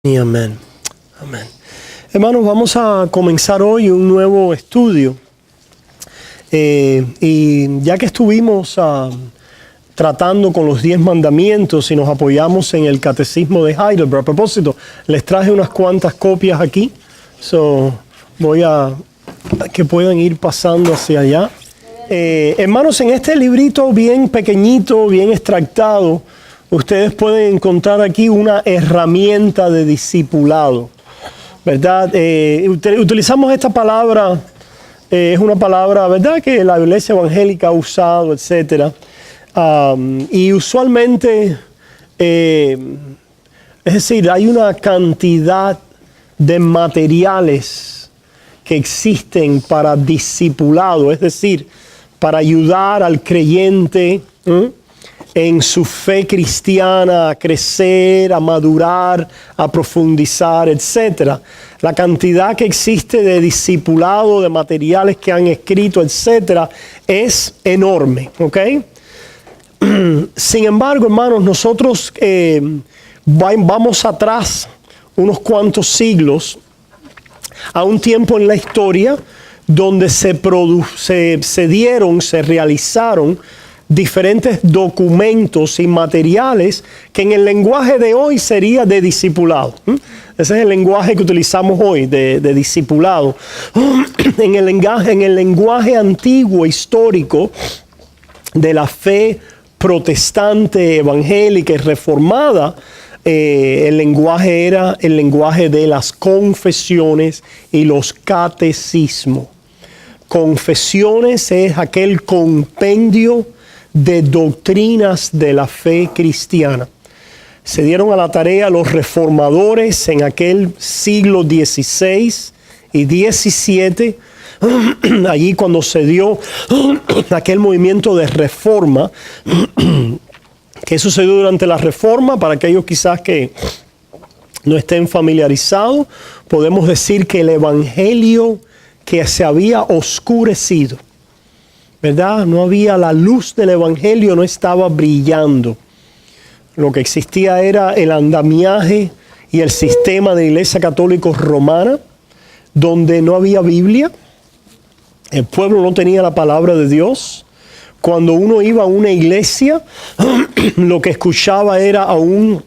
Y amén. Amén. Hermanos, vamos a comenzar hoy un nuevo estudio. Y ya que estuvimos tratando con los 10 mandamientos y nos apoyamos en el Catecismo de Heidelberg, a propósito, les traje unas cuantas copias aquí. Voy a que puedan ir pasando hacia allá. Hermanos, en este librito bien pequeñito, bien extractado, ustedes pueden encontrar aquí una herramienta de discipulado, ¿verdad? Utilizamos esta palabra, es una palabra, ¿verdad?, que la Iglesia evangélica ha usado, etc. Y usualmente, es decir, hay una cantidad de materiales que existen para discipulado, es decir, para ayudar al creyente en su fe cristiana a crecer, a madurar, a profundizar, etc. La cantidad que existe de discipulado, de materiales que han escrito, etc., es enorme, ¿ok? Sin embargo, hermanos, nosotros vamos atrás unos cuantos siglos a un tiempo en la historia donde se realizaron diferentes documentos y materiales que en el lenguaje de hoy sería de discipulado. Ese es el lenguaje que utilizamos hoy, de discipulado. En el lenguaje antiguo, histórico, de la fe protestante, evangélica y reformada, el lenguaje era el lenguaje de las confesiones y los catecismos. Confesiones es aquel compendio de doctrinas de la fe cristiana. Se dieron a la tarea los reformadores en aquel siglo XVI y XVII, allí cuando se dio aquel movimiento de reforma. ¿Qué sucedió durante la reforma? Para aquellos quizás que no estén familiarizados, podemos decir que el evangelio que se había oscurecido, ¿verdad? No había la luz del evangelio, no estaba brillando. Lo que existía era el andamiaje y el sistema de la Iglesia Católica Romana, donde no había Biblia, el pueblo no tenía la palabra de Dios. Cuando uno iba a una iglesia, lo que escuchaba era a un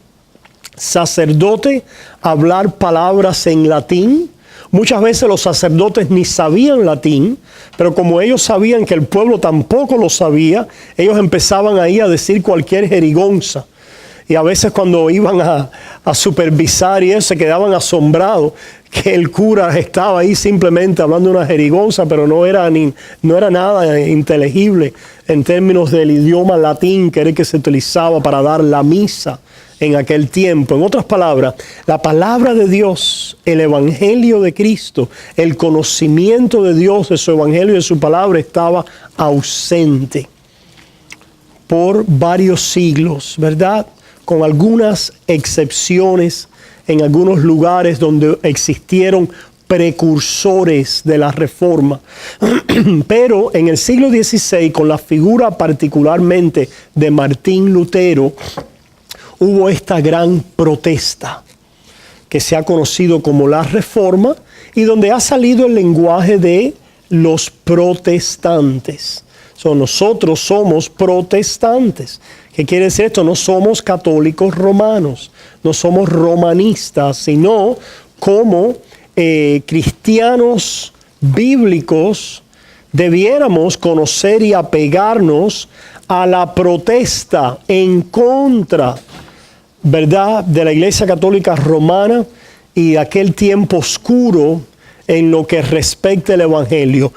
sacerdote hablar palabras en latín. Muchas veces los sacerdotes ni sabían latín, pero como ellos sabían que el pueblo tampoco lo sabía, ellos empezaban ahí a decir cualquier jerigonza. Y a veces cuando iban a supervisar y eso, se quedaban asombrados que el cura estaba ahí simplemente hablando una jerigonza, pero no era nada inteligible en términos del idioma latín que era el que se utilizaba para dar la misa en aquel tiempo. En otras palabras, la palabra de Dios, el evangelio de Cristo, el conocimiento de Dios, de su evangelio y de su palabra estaba ausente por varios siglos, ¿verdad? Con algunas excepciones en algunos lugares donde existieron precursores de la reforma. Pero en el siglo XVI, con la figura particularmente de Martín Lutero, hubo esta gran protesta que se ha conocido como la Reforma y donde ha salido el lenguaje de los protestantes. Nosotros somos protestantes. ¿Qué quiere decir esto? No somos católicos romanos, no somos romanistas, sino como cristianos bíblicos debiéramos conocer y apegarnos a la protesta en contra, ¿verdad?, de la Iglesia Católica Romana y aquel tiempo oscuro en lo que respecta al Evangelio.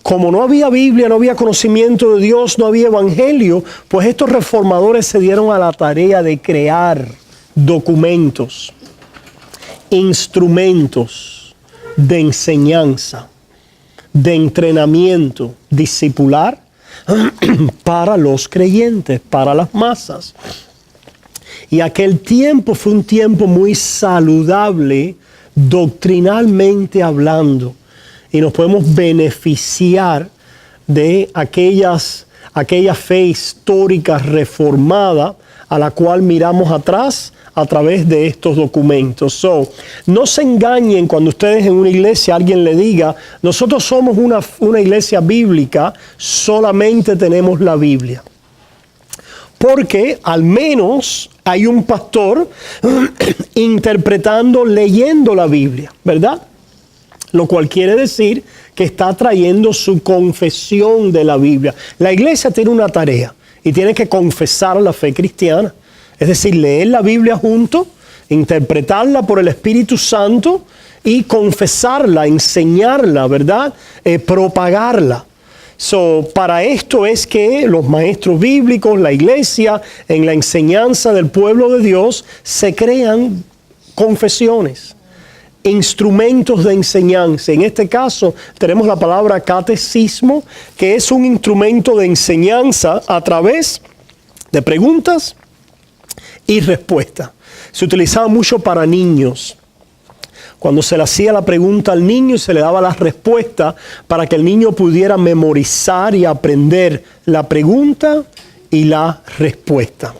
Como no había Biblia, no había conocimiento de Dios, no había evangelio, pues estos reformadores se dieron a la tarea de crear documentos, instrumentos de enseñanza, de entrenamiento discipular para los creyentes, para las masas. Y aquel tiempo fue un tiempo muy saludable, doctrinalmente hablando. Y nos podemos beneficiar de aquella fe histórica reformada a la cual miramos atrás a través de estos documentos. No se engañen cuando ustedes en una iglesia alguien le diga, nosotros somos una iglesia bíblica, solamente tenemos la Biblia. Porque al menos hay un pastor interpretando, leyendo la Biblia, ¿verdad? Lo cual quiere decir que está trayendo su confesión de la Biblia. La iglesia tiene una tarea y tiene que confesar la fe cristiana. Es decir, leer la Biblia junto, interpretarla por el Espíritu Santo y confesarla, enseñarla, ¿verdad? Propagarla. Para esto es que los maestros bíblicos, la iglesia, en la enseñanza del pueblo de Dios, se crean confesiones, instrumentos de enseñanza. En este caso tenemos la palabra catecismo, que es un instrumento de enseñanza a través de preguntas y respuestas. Se utilizaba mucho para niños. Cuando se le hacía la pregunta al niño y se le daba la respuesta para que el niño pudiera memorizar y aprender la pregunta y la respuesta.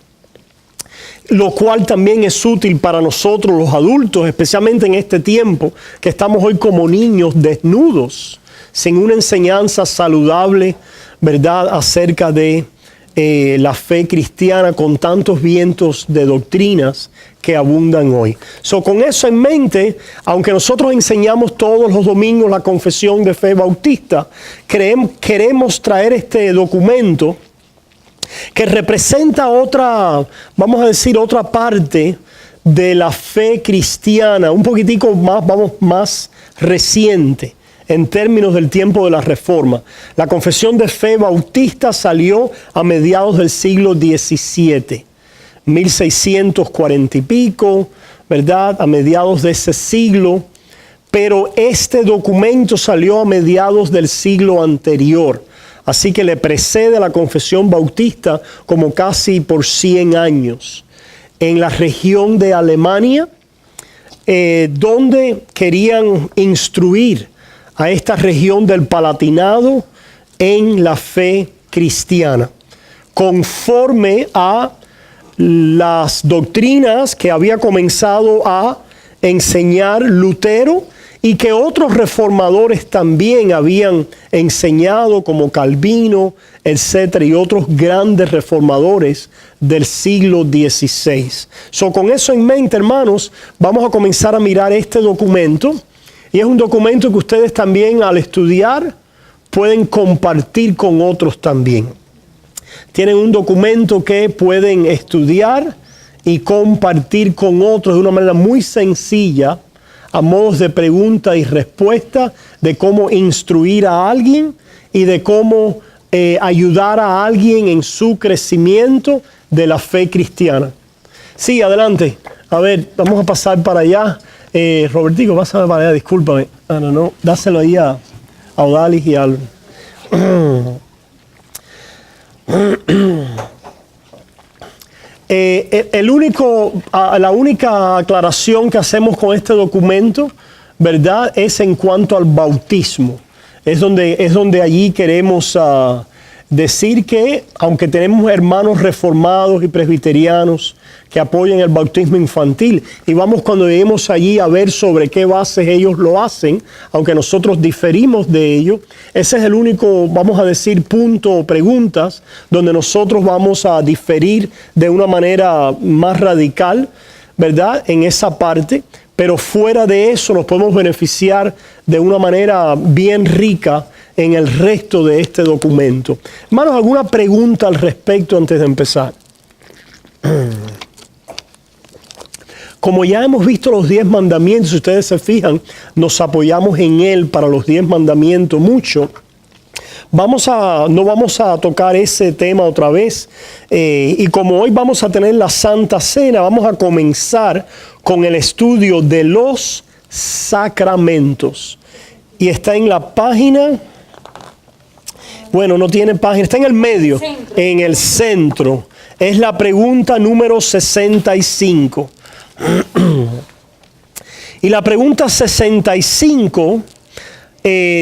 Lo cual también es útil para nosotros los adultos, especialmente en este tiempo que estamos hoy como niños desnudos, sin una enseñanza saludable, ¿verdad?, acerca de la fe cristiana, con tantos vientos de doctrinas que abundan hoy. Con eso en mente, aunque nosotros enseñamos todos los domingos la confesión de fe bautista, queremos traer este documento que representa otra, vamos a decir, otra parte de la fe cristiana, un poquitico más reciente en términos del tiempo de la Reforma. La confesión de fe bautista salió a mediados del siglo XVII, 1640 y pico, ¿verdad? A mediados de ese siglo, pero este documento salió a mediados del siglo anterior. Así que le precede a la confesión bautista como casi por 100 años. En la región de Alemania, donde querían instruir a esta región del Palatinado en la fe cristiana, conforme a las doctrinas que había comenzado a enseñar Lutero y que otros reformadores también habían enseñado, como Calvino, etcétera, y otros grandes reformadores del siglo XVI. Con eso en mente, hermanos, vamos a comenzar a mirar este documento, y es un documento que ustedes también, al estudiar, pueden compartir con otros también. Tienen un documento que pueden estudiar y compartir con otros de una manera muy sencilla, a modos de pregunta y respuesta, de cómo instruir a alguien y de cómo ayudar a alguien en su crecimiento de la fe cristiana. Sí, adelante. A ver, vamos a pasar para allá. Robertico, pásame para allá, discúlpame. No, dáselo ahí a Odalis y al... la única aclaración que hacemos con este documento, ¿verdad?, es en cuanto al bautismo. Es donde allí queremos decir que, aunque tenemos hermanos reformados y presbiterianos que apoyan el bautismo infantil, y vamos cuando lleguemos allí a ver sobre qué bases ellos lo hacen, aunque nosotros diferimos de ello, ese es el único, vamos a decir, punto o preguntas donde nosotros vamos a diferir de una manera más radical, ¿verdad?, en esa parte. Pero fuera de eso nos podemos beneficiar de una manera bien rica en el resto de este documento. Hermanos, ¿alguna pregunta al respecto antes de empezar? Como ya hemos visto los 10 mandamientos, si ustedes se fijan, nos apoyamos en él para los 10 mandamientos mucho. No vamos a tocar ese tema otra vez. Y como hoy vamos a tener la Santa Cena, vamos a comenzar con el estudio de los sacramentos. Y está en la página, bueno, no tiene página, está en el medio, en el centro. Es la pregunta número 65. Y la pregunta 65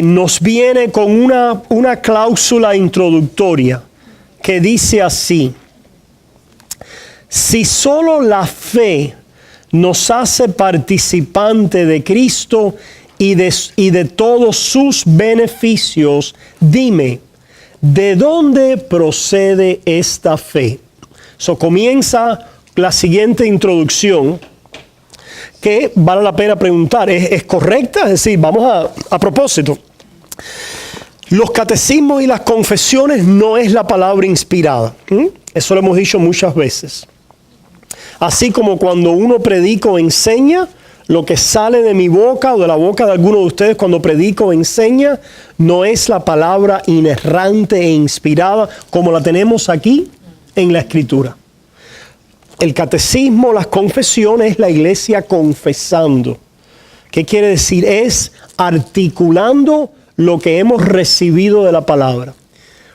nos viene con una cláusula introductoria que dice así: si solo la fe nos hace participante de Cristo y de todos sus beneficios. Dime, ¿de dónde procede esta fe? Comienza la siguiente introducción que vale la pena preguntar. ¿Es correcta? Es decir, vamos a propósito. Los catecismos y las confesiones no es la palabra inspirada. Eso lo hemos dicho muchas veces. Así como cuando uno predica o enseña, lo que sale de mi boca o de la boca de alguno de ustedes cuando predico o enseña, no es la palabra inerrante e inspirada como la tenemos aquí en la Escritura. El catecismo, las confesiones, es la iglesia confesando. ¿Qué quiere decir? Es articulando lo que hemos recibido de la palabra.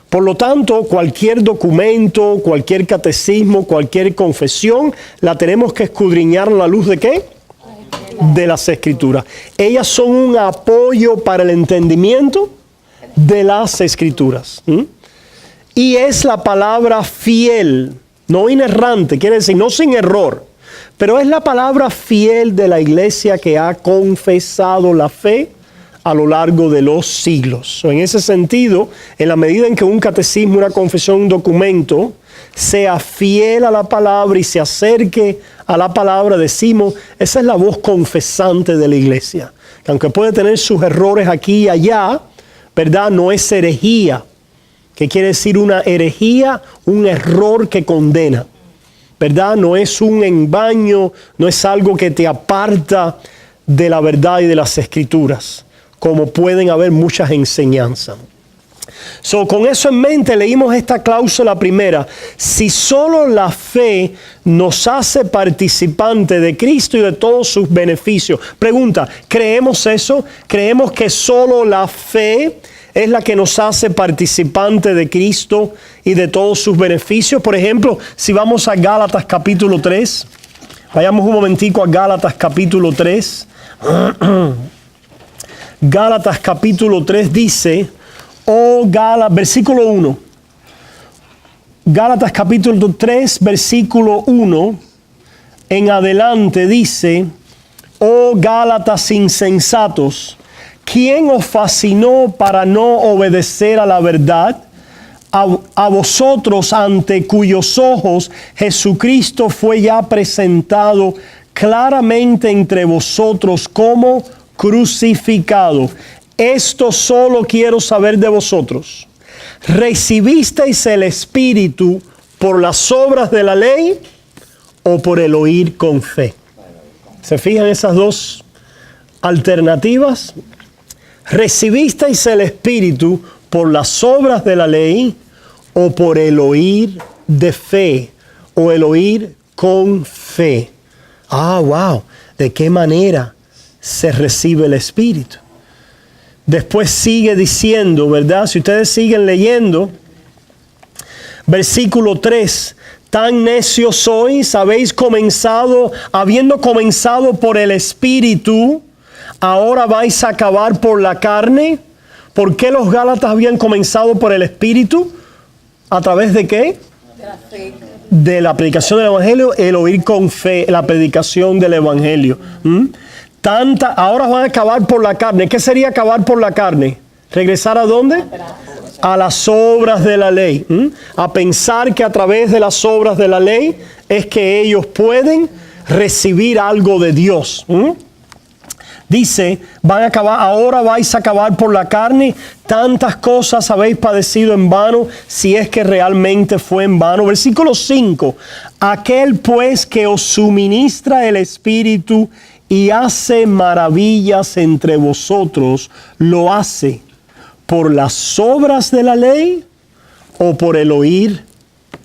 Por lo tanto, cualquier documento, cualquier catecismo, cualquier confesión, la tenemos que escudriñar a la luz ¿de qué? De las Escrituras. Ellas son un apoyo para el entendimiento de las Escrituras. Y es la palabra fiel, no inerrante, quiere decir no sin error, pero es la palabra fiel de la iglesia que ha confesado la fe a lo largo de los siglos. En ese sentido, en la medida en que un catecismo, una confesión, un documento sea fiel a la palabra y se acerque a la palabra, decimos, esa es la voz confesante de la iglesia. Que aunque puede tener sus errores aquí y allá, ¿verdad? No es herejía. ¿Qué quiere decir una herejía? Un error que condena, ¿verdad? No es un engaño, no es algo que te aparta de la verdad y de las Escrituras, como pueden haber muchas enseñanzas. Con eso en mente leímos esta cláusula primera. Si solo la fe nos hace participante de Cristo y de todos sus beneficios. Pregunta, ¿creemos eso? ¿Creemos que solo la fe es la que nos hace participante de Cristo y de todos sus beneficios? Por ejemplo, si vamos a Gálatas capítulo 3, vayamos un momentico a Gálatas capítulo 3. Gálatas capítulo 3 dice, versículo 1. Gálatas capítulo 3, versículo 1 en adelante dice, oh Gálatas insensatos, ¿quién os fascinó para no obedecer a la verdad? A vosotros ante cuyos ojos Jesucristo fue ya presentado claramente entre vosotros como crucificado. Esto solo quiero saber de vosotros. ¿Recibisteis el Espíritu por las obras de la ley o por el oír con fe? ¿Se fijan esas dos alternativas? ¿Recibisteis el Espíritu por las obras de la ley o por el oír de fe o el oír con fe? Wow, ¿de qué manera se recibe el Espíritu? Después sigue diciendo, ¿verdad? Si ustedes siguen leyendo, versículo 3, tan necios sois, habiendo comenzado por el Espíritu, ahora vais a acabar por la carne. ¿Por qué los Gálatas habían comenzado por el Espíritu? ¿A través de qué? De la fe. De la predicación del Evangelio, el oír con fe, la predicación del Evangelio. Ahora van a acabar por la carne. ¿Qué sería acabar por la carne? ¿Regresar a dónde? A las obras de la ley. A pensar que a través de las obras de la ley es que ellos pueden recibir algo de Dios. Dice, ahora vais a acabar por la carne, tantas cosas habéis padecido en vano, si es que realmente fue en vano. Versículo 5, aquel pues que os suministra el Espíritu y hace maravillas entre vosotros, ¿lo hace por las obras de la ley o por el oír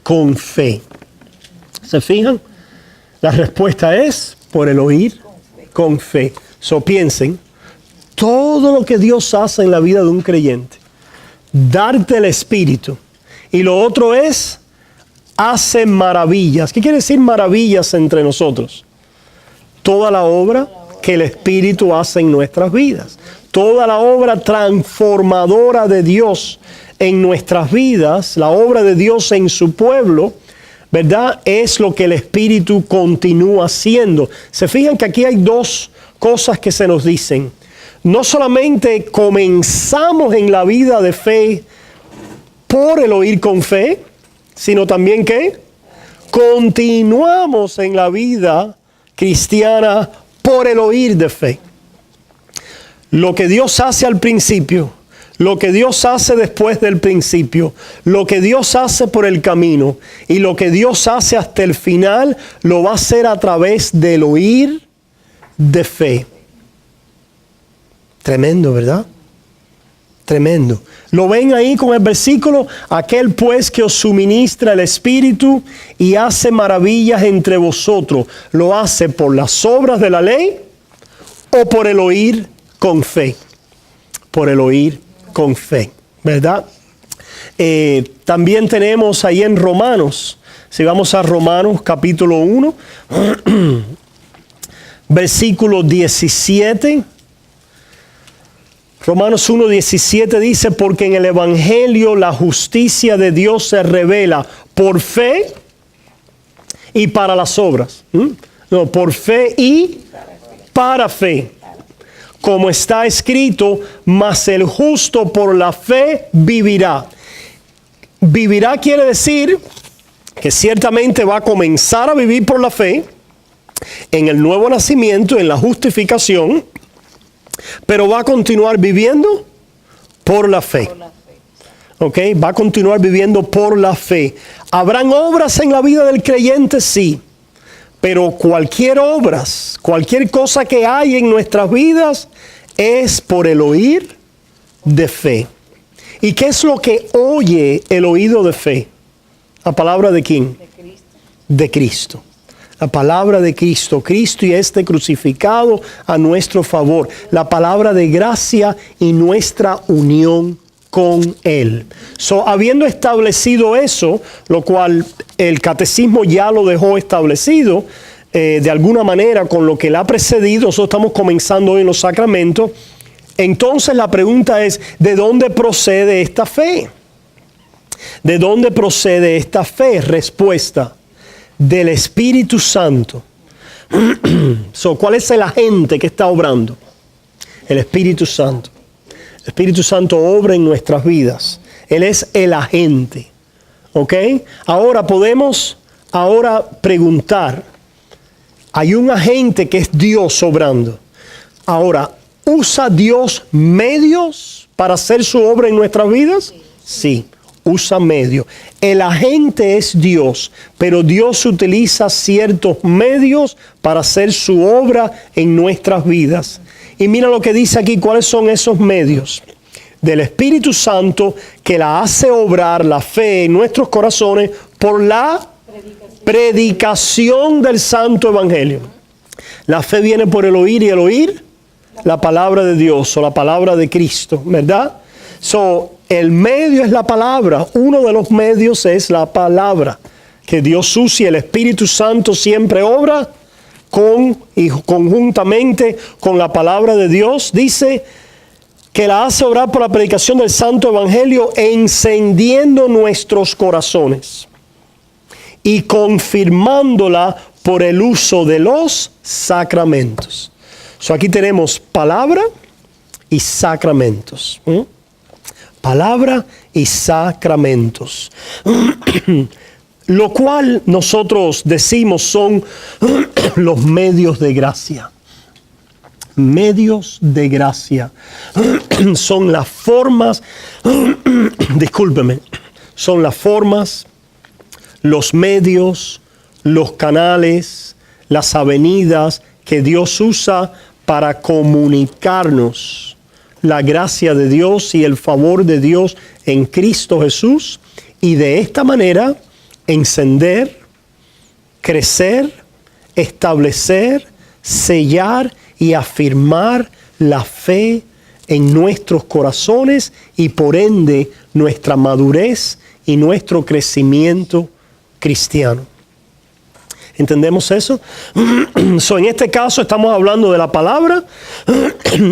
con fe? ¿Se fijan? La respuesta es por el oír con fe. Piensen, todo lo que Dios hace en la vida de un creyente, darte el Espíritu, y lo otro es, hace maravillas. ¿Qué quiere decir maravillas entre nosotros? Toda la obra que el Espíritu hace en nuestras vidas, toda la obra transformadora de Dios en nuestras vidas, la obra de Dios en su pueblo, ¿verdad? Es lo que el Espíritu continúa haciendo. Se fijan que aquí hay dos cosas que se nos dicen. No solamente comenzamos en la vida de fe por el oír con fe, sino también que continuamos en la vida cristiana por el oír de fe. Lo que Dios hace al principio, lo que Dios hace después del principio, lo que Dios hace por el camino y lo que Dios hace hasta el final, lo va a hacer a través del oír de fe. Tremendo, ¿verdad? Tremendo. ¿Lo ven ahí con el versículo? Aquel pues que os suministra el Espíritu y hace maravillas entre vosotros, ¿lo hace por las obras de la ley o por el oír con fe? Por el oír con fe, ¿verdad? También tenemos ahí en Romanos, si vamos a Romanos capítulo 1, versículo 17. Romanos 1:17 dice, porque en el Evangelio la justicia de Dios se revela por fe y para las obras. No, por fe y para fe. Como está escrito, mas el justo por la fe vivirá. Vivirá quiere decir que ciertamente va a comenzar a vivir por la fe en el nuevo nacimiento, en la justificación, pero va a continuar viviendo por la fe. ¿Ok? Va a continuar viviendo por la fe. ¿Habrán obras en la vida del creyente? Sí. Pero cualquier obras, cualquier cosa que hay en nuestras vidas es por el oír de fe. ¿Y qué es lo que oye el oído de fe? ¿La palabra de quién? De Cristo. De Cristo. La palabra de Cristo, Cristo y este crucificado a nuestro favor. La palabra de gracia y nuestra unión con Él. Habiendo establecido eso, lo cual el catecismo ya lo dejó establecido, de alguna manera con lo que le ha precedido, nosotros estamos comenzando hoy en los sacramentos. Entonces la pregunta es, ¿de dónde procede esta fe? ¿De dónde procede esta fe? Respuesta: del Espíritu Santo. ¿Cuál es el agente que está obrando? El Espíritu Santo. El Espíritu Santo obra en nuestras vidas. Él es el agente. ¿Ok? Ahora podemos preguntar. Hay un agente que es Dios obrando. Ahora, ¿usa Dios medios para hacer su obra en nuestras vidas? Sí. Usa medios. El agente es Dios, pero Dios utiliza ciertos medios para hacer su obra en nuestras vidas. Y mira lo que dice aquí, ¿cuáles son esos medios? Del Espíritu Santo que la hace obrar la fe en nuestros corazones por la predicación del Santo Evangelio. La fe viene por el oír y el oír la palabra de Dios o la palabra de Cristo, ¿verdad? El medio es la palabra. Uno de los medios es la palabra que Dios usa, y el Espíritu Santo siempre obra conjuntamente con la palabra de Dios. Dice que la hace obrar por la predicación del Santo Evangelio, encendiendo nuestros corazones y confirmándola por el uso de los sacramentos. Aquí tenemos palabra y sacramentos. Palabra y sacramentos. Lo cual nosotros decimos son los medios de gracia. Medios de gracia. Son las formas, son las formas, los medios, los canales, las avenidas que Dios usa para comunicarnos la gracia de Dios y el favor de Dios en Cristo Jesús, y de esta manera encender, crecer, establecer, sellar y afirmar la fe en nuestros corazones, y por ende nuestra madurez y nuestro crecimiento cristiano. ¿Entendemos eso? En este caso estamos hablando de la palabra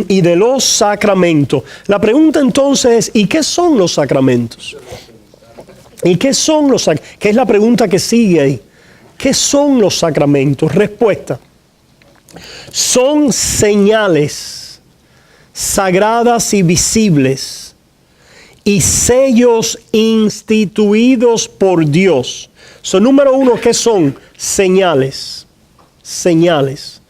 y de los sacramentos. La pregunta entonces es, ¿y qué son los sacramentos? ¿Y qué son los sacramentos? ¿Qué es la pregunta que sigue ahí? ¿Qué son los sacramentos? Respuesta. Son señales sagradas y visibles y sellos instituidos por Dios. Número uno, ¿qué son? Señales. Señales.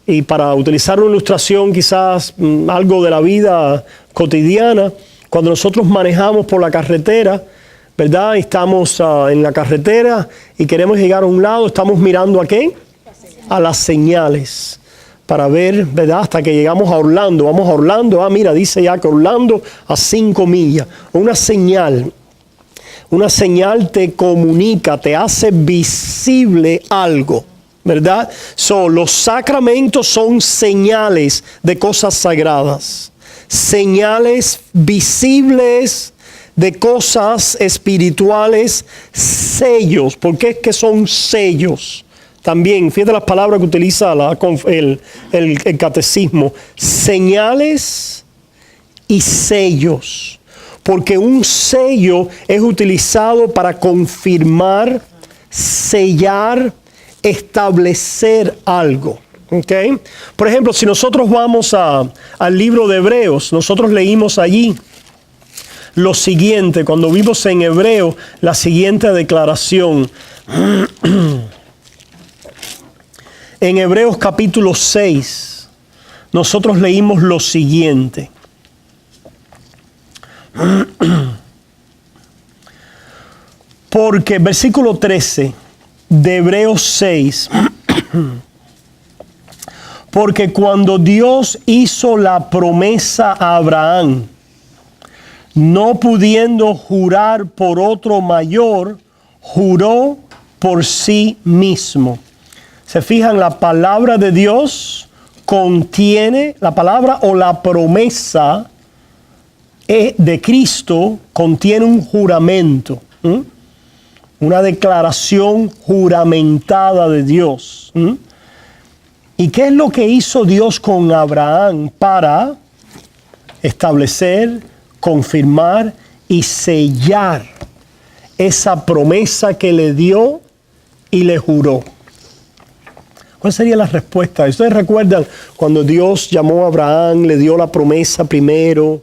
Y para utilizar una ilustración, quizás algo de la vida cotidiana, cuando nosotros manejamos por la carretera, ¿verdad? Estamos en la carretera y queremos llegar a un lado, estamos mirando ¿a qué? A las señales para ver, ¿verdad? Hasta que llegamos a Orlando. Vamos a Orlando, mira, dice ya que Orlando a 5 millas. Una señal te comunica, te hace visible algo, ¿verdad? Los sacramentos son señales de cosas sagradas, señales visibles de cosas espirituales, sellos. ¿Por qué es que son sellos? También, fíjate las palabras que utiliza el catecismo, señales y sellos. Porque un sello es utilizado para confirmar, sellar, establecer algo. ¿Okay? Por ejemplo, si nosotros vamos al libro de Hebreos, nosotros leímos allí lo siguiente, cuando vimos en Hebreo la siguiente declaración. En Hebreos capítulo 6, nosotros leímos lo siguiente. Porque, versículo 13 de Hebreos 6, porque cuando Dios hizo la promesa a Abraham, no pudiendo jurar por otro mayor, juró por sí mismo. ¿Se fijan? La palabra de Dios contiene, la palabra o la promesa de Cristo contiene un juramento, una declaración juramentada de Dios. ¿Y qué es lo que hizo Dios con Abraham para establecer, confirmar y sellar esa promesa que le dio y le juró? ¿Cuál sería la respuesta? Ustedes recuerdan cuando Dios llamó a Abraham, le dio la promesa primero,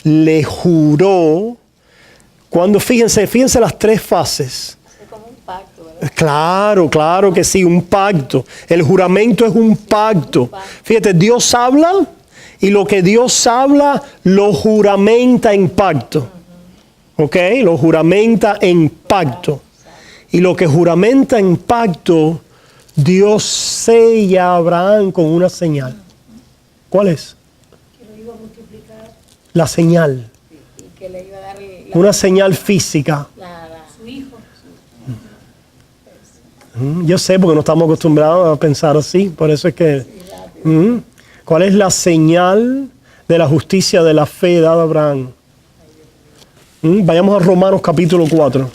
le juró. Cuando fíjense las tres fases. Es como un pacto, ¿verdad? Claro que sí, un pacto. El juramento es un pacto. Fíjate, Dios habla y lo que Dios habla lo juramenta en pacto. ¿Ok? Lo juramenta en pacto. Y lo que juramenta en pacto, Dios sella a Abraham con una señal. ¿Cuál es? Que lo iba a multiplicar. La señal. Y que le iba a dar Una señal física. su hijo. Yo sé, porque no estamos acostumbrados a pensar así. Por eso es que... ¿Cuál es la señal de la justicia de la fe dada a Abraham? Vayamos a Romanos capítulo 4.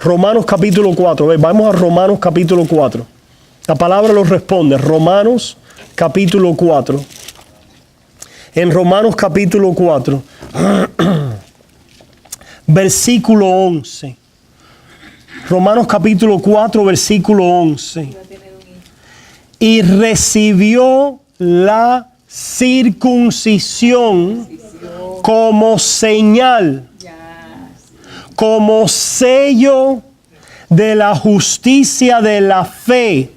Romanos capítulo 4. Vamos a Romanos capítulo 4. La palabra lo responde. Romanos capítulo 4. En Romanos capítulo 4. Versículo 11. Romanos capítulo 4, versículo 11. Y recibió la circuncisión como señal, como sello de la justicia de la fe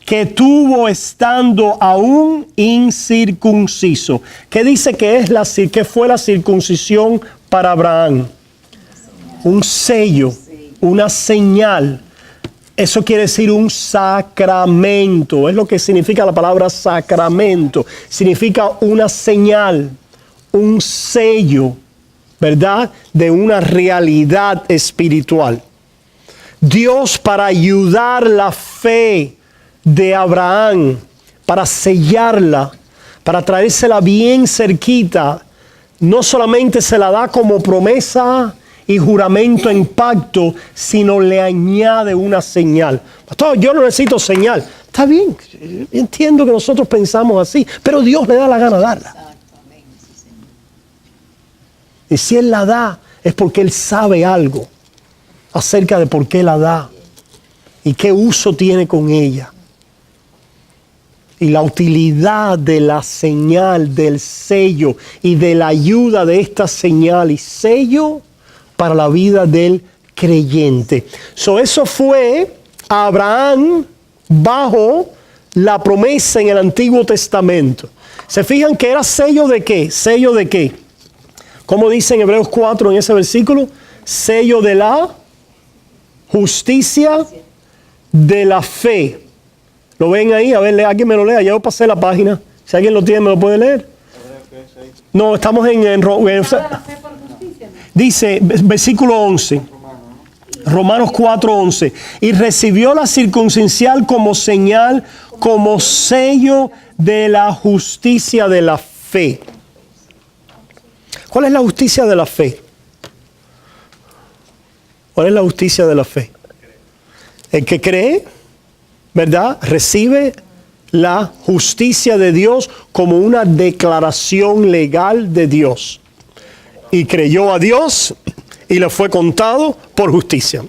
que tuvo estando aún incircunciso. ¿Qué dice que que fue la circuncisión para Abraham? Un sello, una señal. Eso quiere decir un sacramento. Es lo que significa la palabra sacramento. Significa una señal, un sello, ¿verdad? De una realidad espiritual. Dios, para ayudar la fe de Abraham, para sellarla, para traérsela bien cerquita, no solamente se la da como promesa y juramento en pacto, sino le añade una señal. Pastor, yo no necesito señal. Está bien, entiendo que nosotros pensamos así, pero Dios le da la gana de darla. Y si Él la da, es porque Él sabe algo. acerca de por qué la da y qué uso tiene con ella. Y la utilidad de la señal, del sello y de la ayuda de esta señal y sello para la vida del creyente. Eso fue Abraham bajo la promesa en el Antiguo Testamento. ¿Se fijan que era sello de qué? ¿Sello de qué? Como dice en Hebreos 4 en ese versículo, sello de la justicia de la fe. ¿Lo ven ahí? A ver, alguien me lo lea. Ya yo pasé la página. Si alguien lo tiene, ¿me lo puede leer? No, estamos dice, versículo 11. Romanos 4:11. Y recibió la circuncisión como señal, como sello de la justicia de la fe. ¿Cuál es la justicia de la fe? ¿Cuál es la justicia de la fe? El que cree, ¿verdad? Recibe la justicia de Dios como una declaración legal de Dios. Y creyó a Dios y le fue contado por justicia.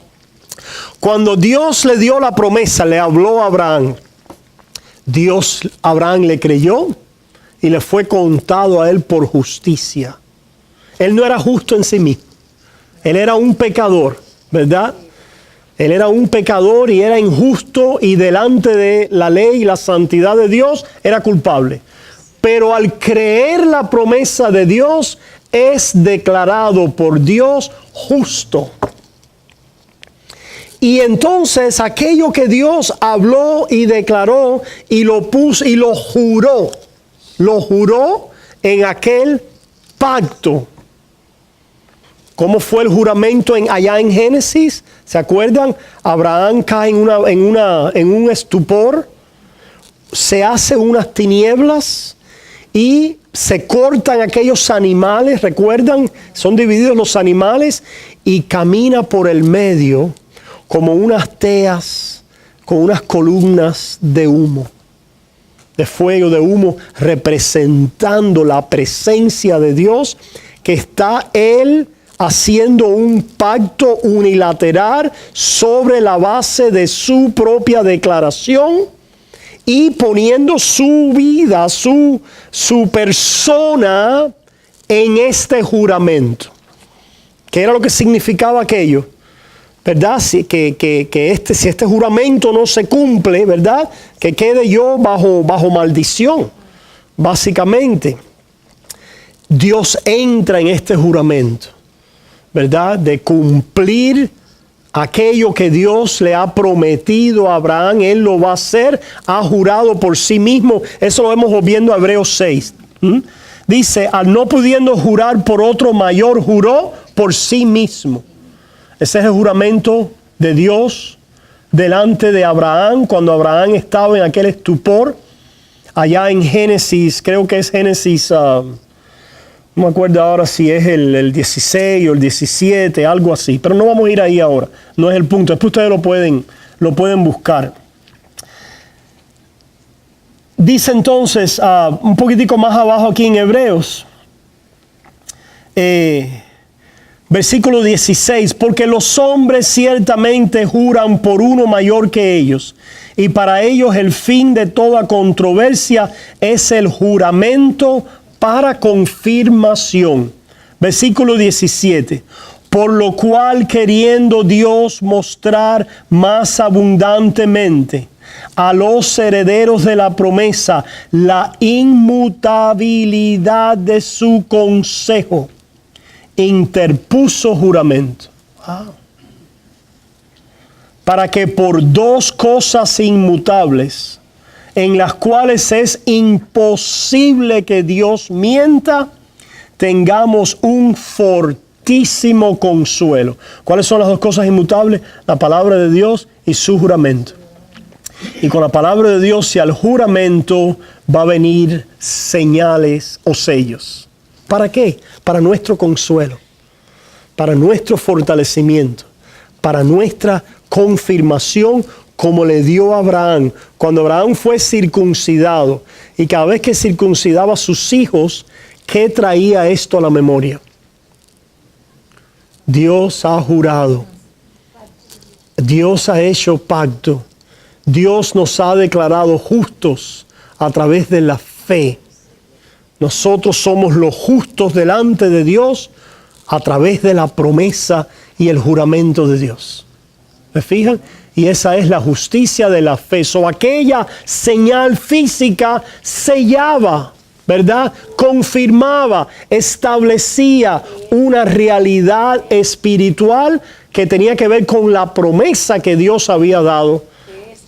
Cuando Dios le dio la promesa, le habló a Abraham. Abraham le creyó y le fue contado a él por justicia. Él no era justo en sí mismo. Él era un pecador, ¿verdad? Él era un pecador y era injusto y delante de la ley y la santidad de Dios era culpable. Pero al creer la promesa de Dios, es declarado por Dios justo. Y entonces aquello que Dios habló y declaró y lo puso y lo juró en aquel pacto. ¿Cómo fue el juramento allá en Génesis? ¿Se acuerdan? Abraham cae en un estupor, se hace unas tinieblas y se cortan aquellos animales, ¿recuerdan? Son divididos los animales y camina por el medio como unas teas con unas columnas de humo, de fuego, de humo, representando la presencia de Dios, que está Él haciendo un pacto unilateral sobre la base de su propia declaración y poniendo su vida, su persona en este juramento. ¿Qué era lo que significaba aquello? ¿Verdad? Si este juramento no se cumple, ¿verdad? Que quede yo bajo maldición. Básicamente, Dios entra en este juramento, ¿verdad? De cumplir aquello que Dios le ha prometido a Abraham. Él lo va a hacer, ha jurado por sí mismo. Eso lo vemos viendo Hebreos 6. Dice, al no pudiendo jurar por otro mayor, juró por sí mismo. Ese es el juramento de Dios delante de Abraham, cuando Abraham estaba en aquel estupor, allá en Génesis, creo que es Génesis, no me acuerdo ahora si es el 16 o el 17, algo así, pero no vamos a ir ahí ahora, no es el punto, después ustedes lo pueden buscar. Dice entonces, un poquitico más abajo aquí en Hebreos, versículo 16, porque los hombres ciertamente juran por uno mayor que ellos, y para ellos el fin de toda controversia es el juramento para confirmación. Versículo 17, por lo cual queriendo Dios mostrar más abundantemente a los herederos de la promesa la inmutabilidad de su consejo, interpuso juramento. Para que por dos cosas inmutables, en las cuales es imposible que Dios mienta, tengamos un fortísimo consuelo. ¿Cuáles son las dos cosas inmutables? La palabra de Dios y su juramento. Y con la palabra de Dios y al juramento va a venir señales o sellos. ¿Para qué? Para nuestro consuelo, para nuestro fortalecimiento, para nuestra confirmación, como le dio a Abraham. Cuando Abraham fue circuncidado, y cada vez que circuncidaba a sus hijos, ¿qué traía esto a la memoria? Dios ha jurado Dios ha hecho pacto. Dios nos ha declarado justos a través de la fe. Nosotros somos los justos delante de Dios a través de la promesa y el juramento de Dios. ¿Me fijan? Y esa es la justicia de la fe. So, aquella señal física sellaba, ¿verdad? Confirmaba, establecía una realidad espiritual que tenía que ver con la promesa que Dios había dado. Que es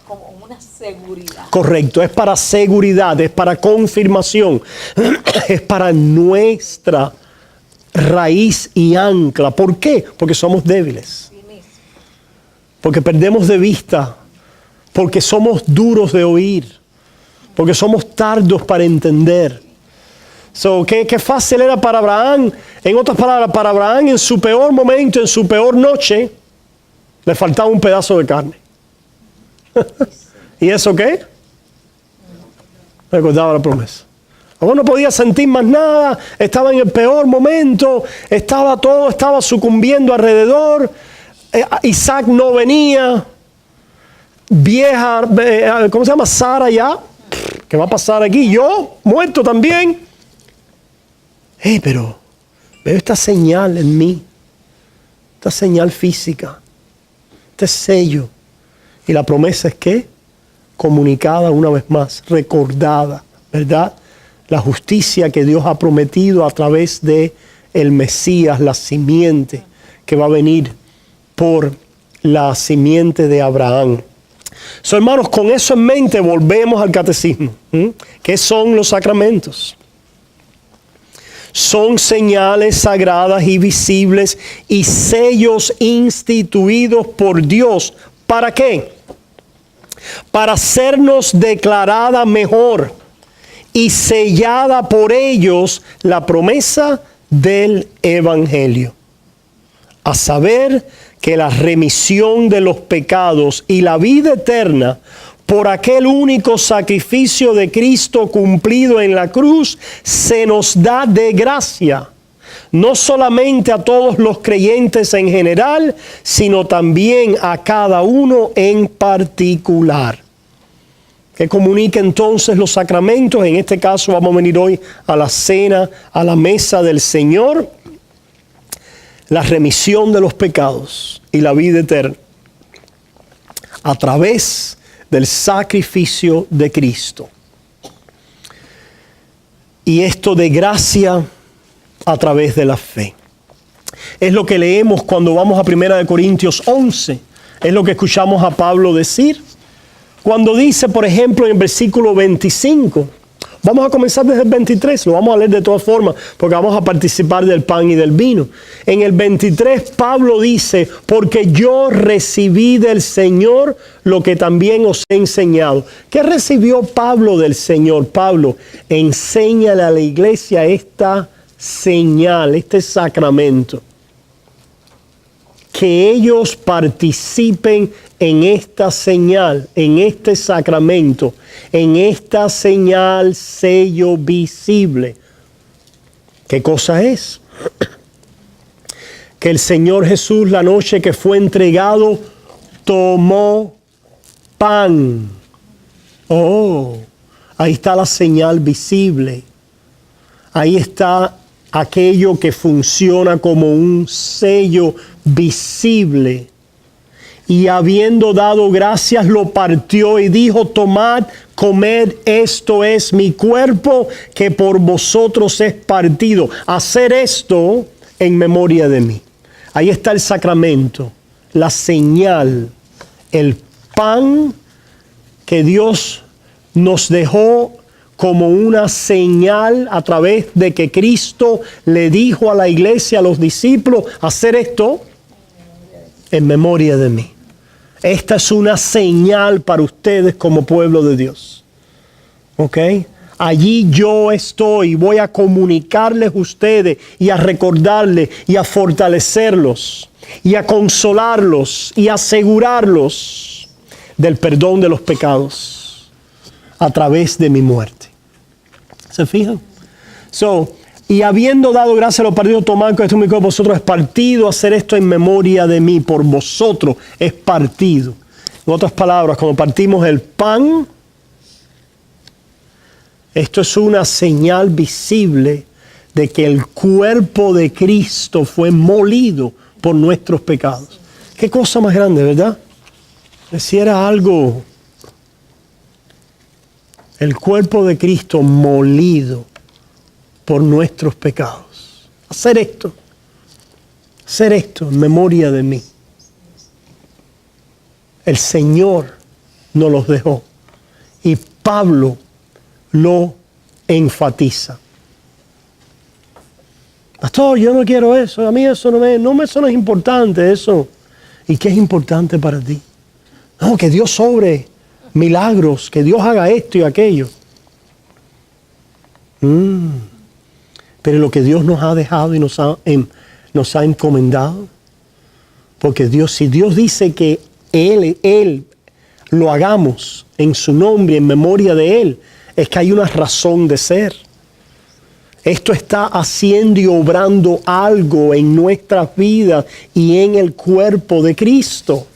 como una seguridad. Correcto, es para seguridad, es para confirmación, es para nuestra raíz y ancla. ¿Por qué? Porque somos débiles. Porque perdemos de vista, porque somos duros de oír, porque somos tardos para entender. ¿Qué fácil era para Abraham? En otras palabras, para Abraham en su peor momento, en su peor noche, le faltaba un pedazo de carne. ¿Y eso qué? Recordaba la promesa. Aún no podía sentir más nada, estaba en el peor momento, estaba sucumbiendo alrededor. Isaac no venía, vieja, ¿cómo se llama? Sara ya, ¿qué va a pasar aquí? Yo, muerto también. Pero veo esta señal en mí, esta señal física, este sello. Y la promesa es que, comunicada una vez más, recordada, ¿verdad? La justicia que Dios ha prometido a través de el Mesías, la simiente que va a venir por la simiente de Abraham. Hermanos, con eso en mente volvemos al catecismo. ¿Qué son los sacramentos? Son señales sagradas y visibles y sellos instituidos por Dios. ¿Para qué? Para hacernos declarada mejor y sellada por ellos la promesa del Evangelio. A saber, que la remisión de los pecados y la vida eterna por aquel único sacrificio de Cristo cumplido en la cruz se nos da de gracia, no solamente a todos los creyentes en general, sino también a cada uno en particular. ¿Qué comunica entonces los sacramentos? En este caso vamos a venir hoy a la cena, a la mesa del Señor. La remisión de los pecados y la vida eterna a través del sacrificio de Cristo. Y esto de gracia a través de la fe. Es lo que leemos cuando vamos a 1 Corintios 11. Es lo que escuchamos a Pablo decir. Cuando dice, por ejemplo, en el versículo 25, vamos a comenzar desde el 23, lo vamos a leer de todas formas, porque vamos a participar del pan y del vino. En el 23, Pablo dice, porque yo recibí del Señor lo que también os he enseñado. ¿Qué recibió Pablo del Señor? Pablo, enséñale a la iglesia esta señal, este sacramento. Que ellos participen en esta señal, en este sacramento, en esta señal, sello visible. ¿Qué cosa es? Que el Señor Jesús, la noche que fue entregado, tomó pan. Oh, ahí está la señal visible. Ahí está aquello que funciona como un sello visible. Y habiendo dado gracias, lo partió y dijo, tomad, comed, esto es mi cuerpo que por vosotros es partido. Hacer esto en memoria de mí. Ahí está el sacramento, la señal, el pan que Dios nos dejó como una señal a través de que Cristo le dijo a la iglesia, a los discípulos, hacer esto en memoria de mí. Esta es una señal para ustedes como pueblo de Dios. ¿Ok? Allí yo estoy, voy a comunicarles a ustedes y a recordarles y a fortalecerlos y a consolarlos y a asegurarlos del perdón de los pecados a través de mi muerte. ¿Se fijan? Y habiendo dado gracias a los partidos, tomad con esto mi cuerpo, vosotros es partido, hacer esto en memoria de mí, por vosotros es partido. En otras palabras, cuando partimos el pan, esto es una señal visible de que el cuerpo de Cristo fue molido por nuestros pecados. Qué cosa más grande, ¿verdad? Si era algo, el cuerpo de Cristo molido por nuestros pecados. Hacer esto en memoria de mí. El Señor nos los dejó y Pablo lo enfatiza. Pastor, yo no quiero eso, a mí eso eso no es importante, eso. ¿Y qué es importante para ti? No, que Dios sobre milagros, que Dios haga esto y aquello. Pero lo que Dios nos ha dejado y nos ha encomendado, porque si Dios dice que Él lo hagamos en su nombre, en memoria de Él, es que hay una razón de ser. Esto está haciendo y obrando algo en nuestras vidas y en el cuerpo de Cristo.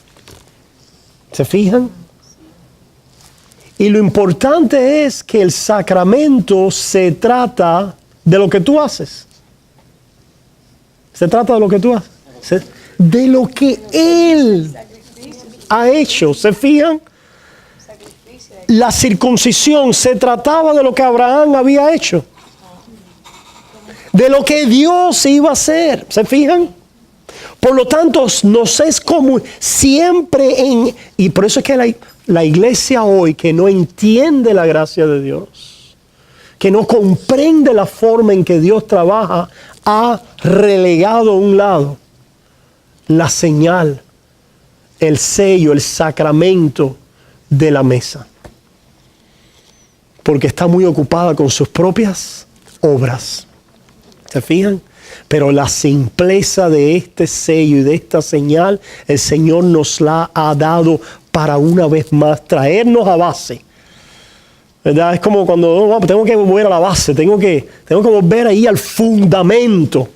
¿Se fijan? Y lo importante es que el sacramento se trata de lo que tú haces. Se trata de lo que tú haces. De lo que Él ha hecho. ¿Se fijan? La circuncisión se trataba de lo que Abraham había hecho. De lo que Dios iba a hacer. ¿Se fijan? Por lo tanto, nos es como siempre y por eso es que la iglesia hoy que no entiende la gracia de Dios, que no comprende la forma en que Dios trabaja, ha relegado a un lado la señal, el sello, el sacramento de la mesa. Porque está muy ocupada con sus propias obras. ¿Se fijan? Pero la simpleza de este sello y de esta señal, el Señor nos la ha dado para una vez más traernos a base. ¿Verdad? Es como cuando tengo que volver a la base, tengo que volver ahí al fundamento,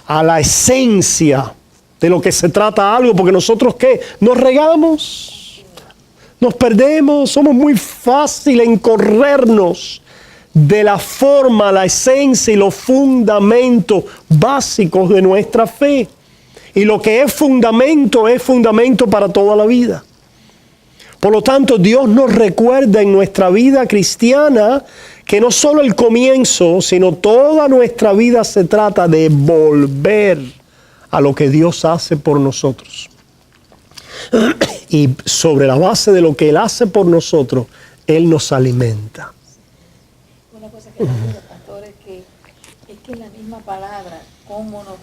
a la esencia de lo que se trata algo, porque nosotros ¿qué? Nos regamos, nos perdemos, somos muy fáciles en corrernos de la forma, la esencia y los fundamentos básicos de nuestra fe. Y lo que es fundamento para toda la vida. Por lo tanto, Dios nos recuerda en nuestra vida cristiana que no solo el comienzo, sino toda nuestra vida se trata de volver a lo que Dios hace por nosotros. Y sobre la base de lo que Él hace por nosotros, Él nos alimenta. Una cosa que me gusta, pastor, es que la misma palabra, como nos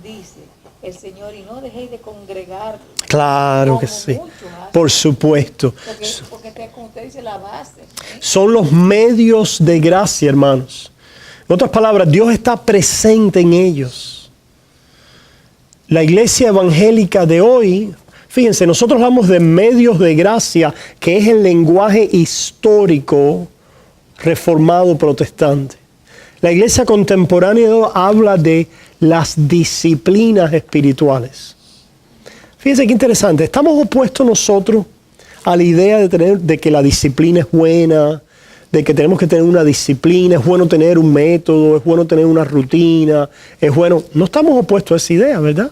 dice el Señor, y no dejéis de congregar. Claro que sí, por supuesto. Porque como usted dice, la base. Son los medios de gracia, hermanos. En otras palabras, Dios está presente en ellos. La iglesia evangélica de hoy, fíjense, nosotros hablamos de medios de gracia, que es el lenguaje histórico reformado protestante. La iglesia contemporánea habla de las disciplinas espirituales. Fíjense qué interesante. Estamos opuestos nosotros a la idea de que la disciplina es buena, de que tenemos que tener una disciplina, es bueno tener un método, es bueno tener una rutina, es bueno. No estamos opuestos a esa idea, ¿verdad?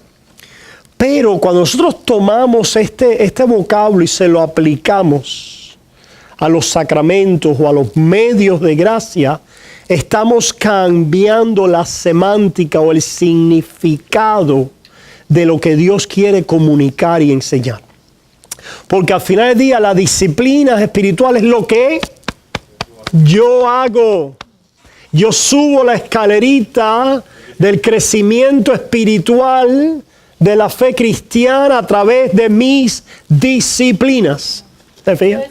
Pero cuando nosotros tomamos este vocablo y se lo aplicamos a los sacramentos o a los medios de gracia, estamos cambiando la semántica o el significado de lo que Dios quiere comunicar y enseñar. Porque al final del día la disciplina espiritual es lo que yo hago. Yo subo la escalerita del crecimiento espiritual de la fe cristiana a través de mis disciplinas. ¿Se fijan?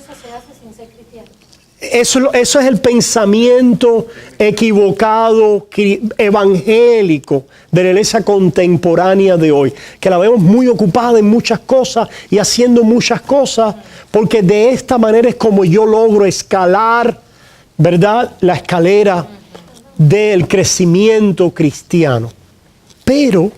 Eso es el pensamiento equivocado, evangélico de la iglesia contemporánea de hoy, que la vemos muy ocupada en muchas cosas y haciendo muchas cosas, porque de esta manera es como yo logro escalar, ¿verdad?, la escalera del crecimiento cristiano. Pero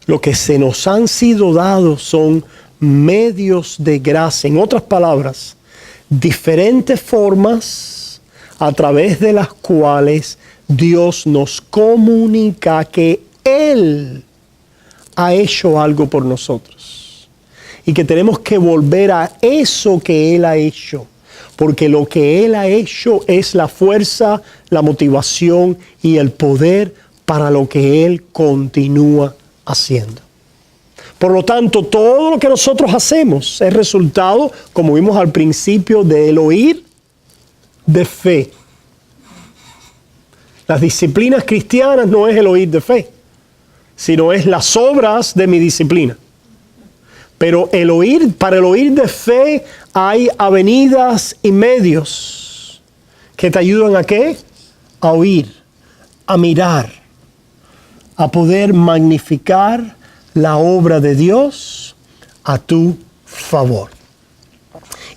lo que se nos han sido dados son medios de gracia. En otras palabras, diferentes formas a través de las cuales Dios nos comunica que Él ha hecho algo por nosotros. Y que tenemos que volver a eso que Él ha hecho. Porque lo que Él ha hecho es la fuerza, la motivación y el poder para lo que Él continúa haciendo. Por lo tanto, todo lo que nosotros hacemos es resultado, como vimos al principio, del oír de fe. Las disciplinas cristianas no es el oír de fe, sino es las obras de mi disciplina. Pero para el oír de fe hay avenidas y medios que te ayudan ¿a qué? A oír, a mirar, a poder magnificar la obra de Dios a tu favor.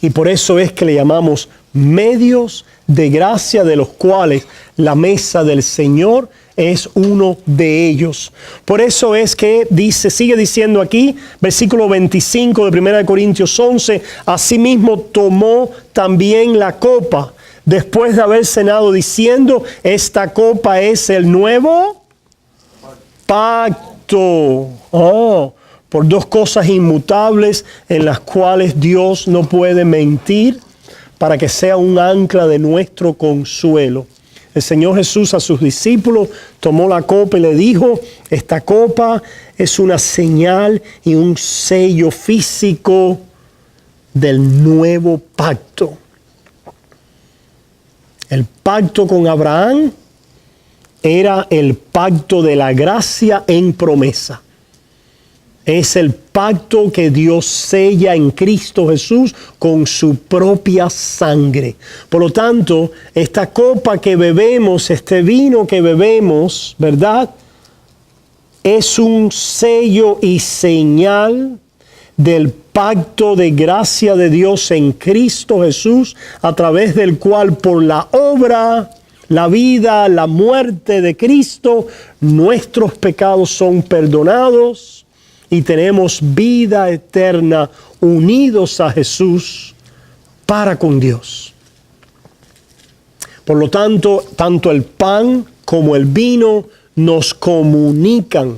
Y por eso es que le llamamos medios de gracia, de los cuales la mesa del Señor es uno de ellos. Por eso es que sigue diciendo aquí, versículo 25 de 1 Corintios 11, asimismo tomó también la copa, después de haber cenado, diciendo, esta copa es el nuevo pacto. Por dos cosas inmutables en las cuales Dios no puede mentir, para que sea un ancla de nuestro consuelo. El Señor Jesús a sus discípulos tomó la copa y le dijo, esta copa es una señal y un sello físico del nuevo pacto. El pacto con Abraham era el pacto de la gracia en promesa. Es el pacto que Dios sella en Cristo Jesús con su propia sangre. Por lo tanto, esta copa que bebemos, este vino que bebemos, ¿verdad? Es un sello y señal del pacto de gracia de Dios en Cristo Jesús, a través del cual por la obra, la vida, la muerte de Cristo, nuestros pecados son perdonados y tenemos vida eterna unidos a Jesús para con Dios. Por lo tanto, tanto el pan como el vino nos comunican,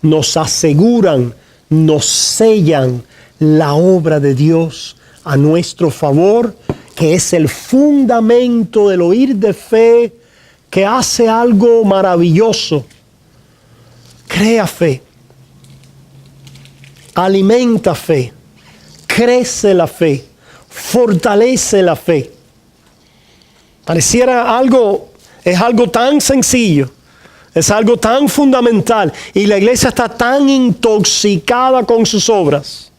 nos aseguran, nos sellan la obra de Dios a nuestro favor, que es el fundamento del oír de fe, que hace algo maravilloso. Crea fe, alimenta fe, crece la fe, fortalece la fe. Pareciera es algo tan sencillo, es algo tan fundamental, y la iglesia está tan intoxicada con sus obras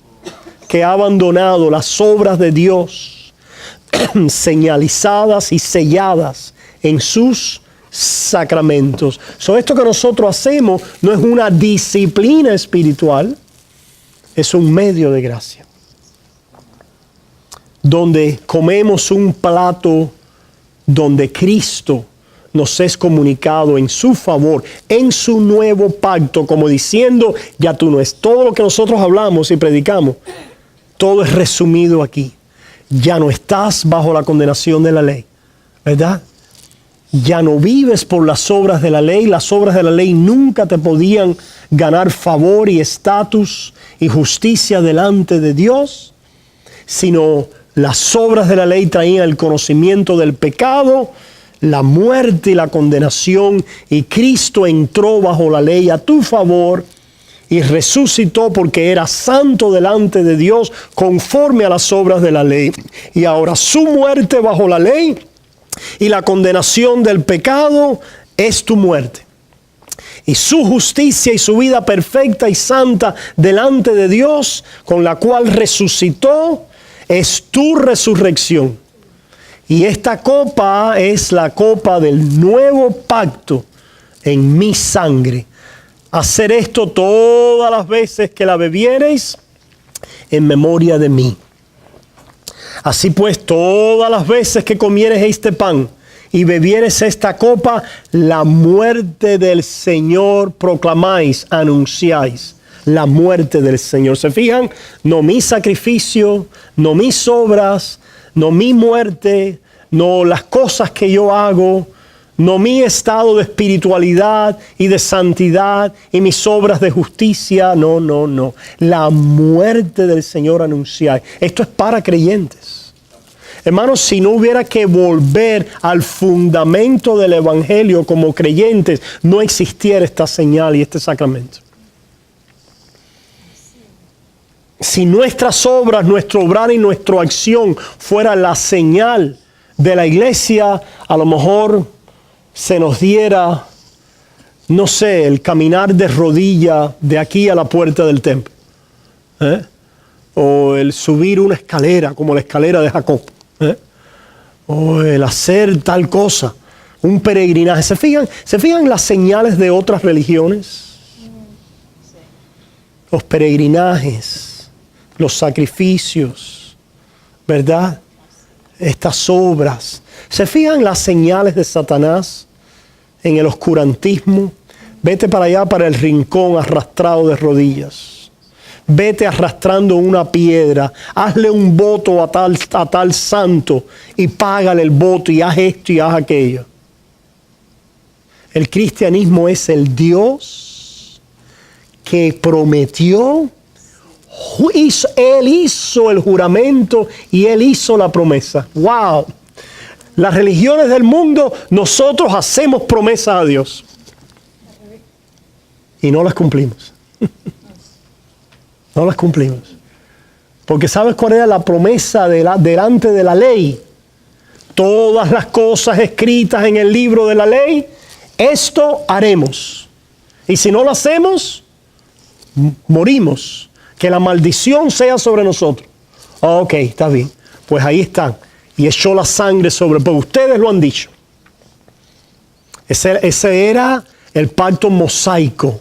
que ha abandonado las obras de Dios señalizadas y selladas en sus sacramentos. Esto que nosotros hacemos no es una disciplina espiritual, es un medio de gracia, donde comemos un plato donde Cristo nos es comunicado en su favor, en su nuevo pacto, como diciendo, ya tú no es todo lo que nosotros hablamos y predicamos, todo es resumido aquí. Ya no estás bajo la condenación de la ley, ¿verdad? Ya no vives por las obras de la ley. Las obras de la ley nunca te podían ganar favor y estatus y justicia delante de Dios, sino las obras de la ley traían el conocimiento del pecado, la muerte y la condenación, y Cristo entró bajo la ley a tu favor y resucitó porque era santo delante de Dios conforme a las obras de la ley. Y ahora su muerte bajo la ley y la condenación del pecado es tu muerte. Y su justicia y su vida perfecta y santa delante de Dios, con la cual resucitó, es tu resurrección. Y esta copa es la copa del nuevo pacto en mi sangre. Hacer esto todas las veces que la bebiereis en memoria de mí. Así pues, todas las veces que comieres este pan y bebieres esta copa, la muerte del Señor proclamáis, anunciáis. La muerte del Señor. ¿Se fijan? No mi sacrificio, no mis obras, no mi muerte, no las cosas que yo hago, no mi estado de espiritualidad y de santidad y mis obras de justicia. No, no, no. La muerte del Señor anunciáis. Esto es para creyentes. Hermanos, si no hubiera que volver al fundamento del Evangelio como creyentes, no existiera esta señal y este sacramento. Si nuestras obras, nuestro obrar y nuestra acción fuera la señal de la iglesia, a lo mejor se nos diera, no sé, el caminar de rodilla de aquí a la puerta del templo. O el subir una escalera, como la escalera de Jacob. O el hacer tal cosa, un peregrinaje. ¿Se fijan las señales de otras religiones? Los peregrinajes, los sacrificios, ¿verdad? Estas obras. ¿Se fijan las señales de Satanás en el oscurantismo? Vete para allá, para el rincón arrastrado de rodillas. Vete arrastrando una piedra. Hazle un voto a tal santo y págale el voto y haz esto y haz aquello. El cristianismo es el Dios que prometió. Él hizo el juramento y Él hizo la promesa. ¡Wow! Las religiones del mundo, nosotros hacemos promesas a Dios y no las cumplimos. No las cumplimos. Porque ¿sabes cuál era la promesa delante de la ley? Todas las cosas escritas en el libro de la ley, esto haremos. Y si no lo hacemos, morimos. Que la maldición sea sobre nosotros. Ok, está bien. Pues ahí están. Y echó la sangre sobre... Pues ustedes lo han dicho. Ese era el pacto mosaico.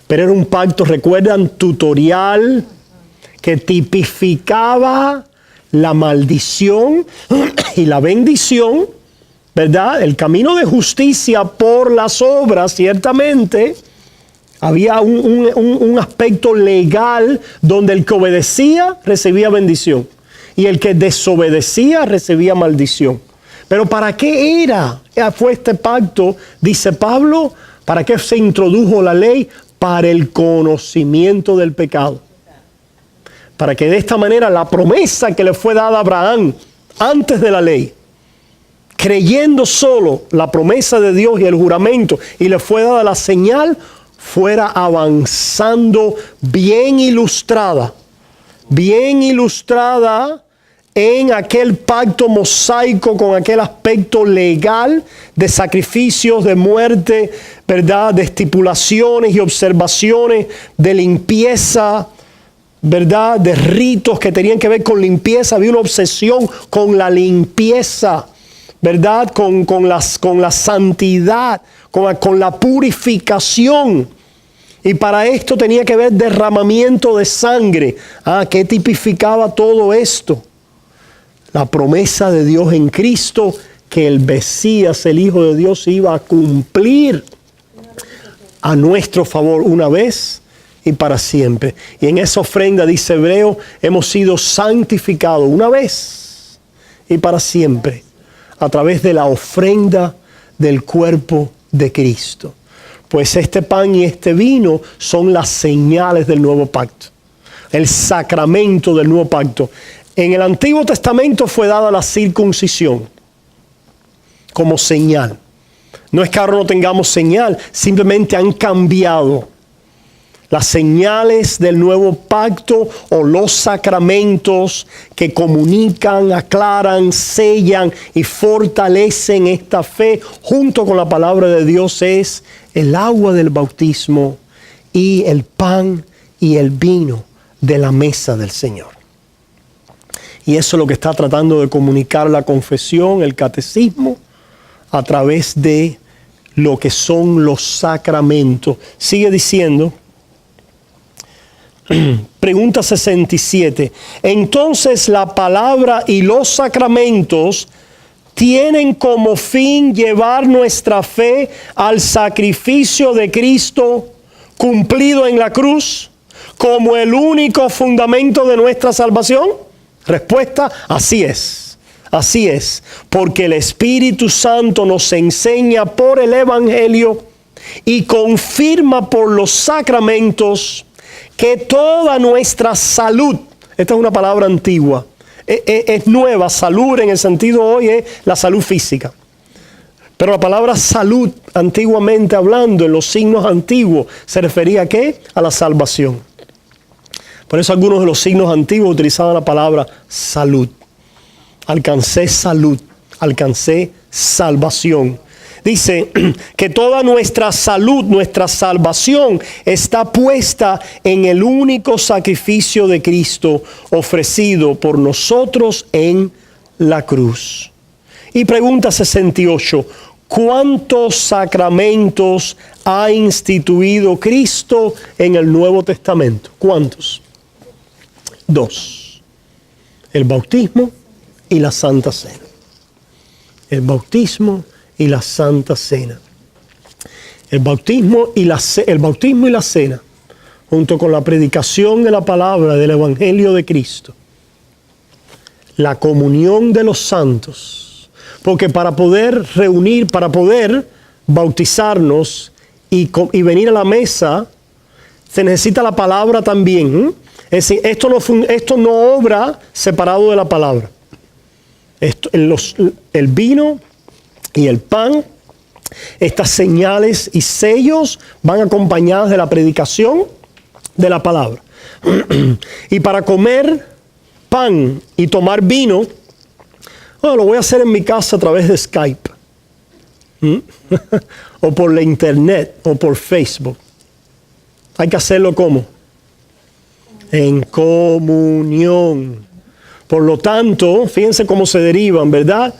Pero era un pacto, recuerdan, tutorial, que tipificaba la maldición y la bendición, ¿verdad? El camino de justicia por las obras, ciertamente. Había un aspecto legal donde el que obedecía recibía bendición y el que desobedecía recibía maldición. Pero ¿para qué fue este pacto? Dice Pablo, ¿para qué se introdujo la ley? Para el conocimiento del pecado. Para que de esta manera la promesa que le fue dada a Abraham antes de la ley, creyendo solo la promesa de Dios y el juramento, y le fue dada la señal, fuera avanzando bien ilustrada en aquel pacto mosaico con aquel aspecto legal de sacrificios, de muerte, ¿verdad? De estipulaciones y observaciones, de limpieza, ¿verdad? De ritos que tenían que ver con limpieza. Había una obsesión con la limpieza, ¿verdad? Con la santidad, con la purificación. Y para esto tenía que haber derramamiento de sangre. ¿Qué tipificaba todo esto? La promesa de Dios en Cristo, que el Mesías, el Hijo de Dios, iba a cumplir a nuestro favor una vez y para siempre. Y en esa ofrenda, dice Hebreo, hemos sido santificados una vez y para siempre, a través de la ofrenda del cuerpo de Cristo. Pues este pan y este vino son las señales del nuevo pacto, el sacramento del nuevo pacto. En el Antiguo Testamento fue dada la circuncisión como señal. No es que ahora no tengamos señal, simplemente han cambiado. Las señales del nuevo pacto o los sacramentos que comunican, aclaran, sellan y fortalecen esta fe junto con la palabra de Dios es el agua del bautismo y el pan y el vino de la mesa del Señor. Y eso es lo que está tratando de comunicar la confesión, el catecismo, a través de lo que son los sacramentos. Sigue diciendo, pregunta 67. Entonces la palabra y los sacramentos tienen como fin llevar nuestra fe al sacrificio de Cristo cumplido en la cruz como el único fundamento de nuestra salvación? Respuesta, así es. Así es, porque el Espíritu Santo nos enseña por el Evangelio y confirma por los sacramentos que toda nuestra salud, esta es una palabra antigua, es nueva, salud en el sentido hoy es la salud física. Pero la palabra salud, antiguamente hablando, en los signos antiguos, se refería ¿a qué? A la salvación. Por eso algunos de los signos antiguos utilizaban la palabra salud. Alcancé salud, alcancé salvación. Dice que toda nuestra salud, nuestra salvación está puesta en el único sacrificio de Cristo ofrecido por nosotros en la cruz. Y pregunta 68, ¿cuántos sacramentos ha instituido Cristo en el Nuevo Testamento? ¿Cuántos? 2. El bautismo y la Santa Cena. El bautismo y la Santa Cena. El bautismo y la cena, junto con la predicación de la palabra del Evangelio de Cristo. La comunión de los santos. Porque para poder reunir, para poder bautizarnos y venir a la mesa, se necesita la palabra también. Es decir, esto no obra separado de la palabra. El vino y el pan, estas señales y sellos van acompañadas de la predicación de la palabra. Y para comer pan y tomar vino, lo voy a hacer en mi casa a través de Skype. O por la internet o por Facebook. Hay que hacerlo ¿cómo? En comunión. Por lo tanto, fíjense cómo se derivan, ¿verdad?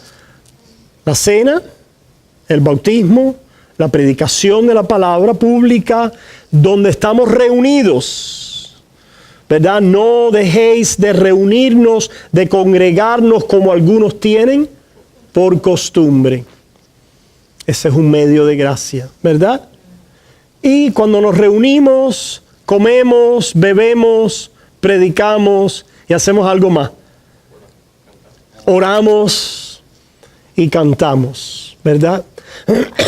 La cena, el bautismo, la predicación de la palabra pública, donde estamos reunidos, ¿verdad? No dejéis de reunirnos, de congregarnos como algunos tienen por costumbre. Ese es un medio de gracia, ¿verdad? Y cuando nos reunimos, comemos, bebemos, predicamos y hacemos algo más. Oramos y cantamos, ¿verdad?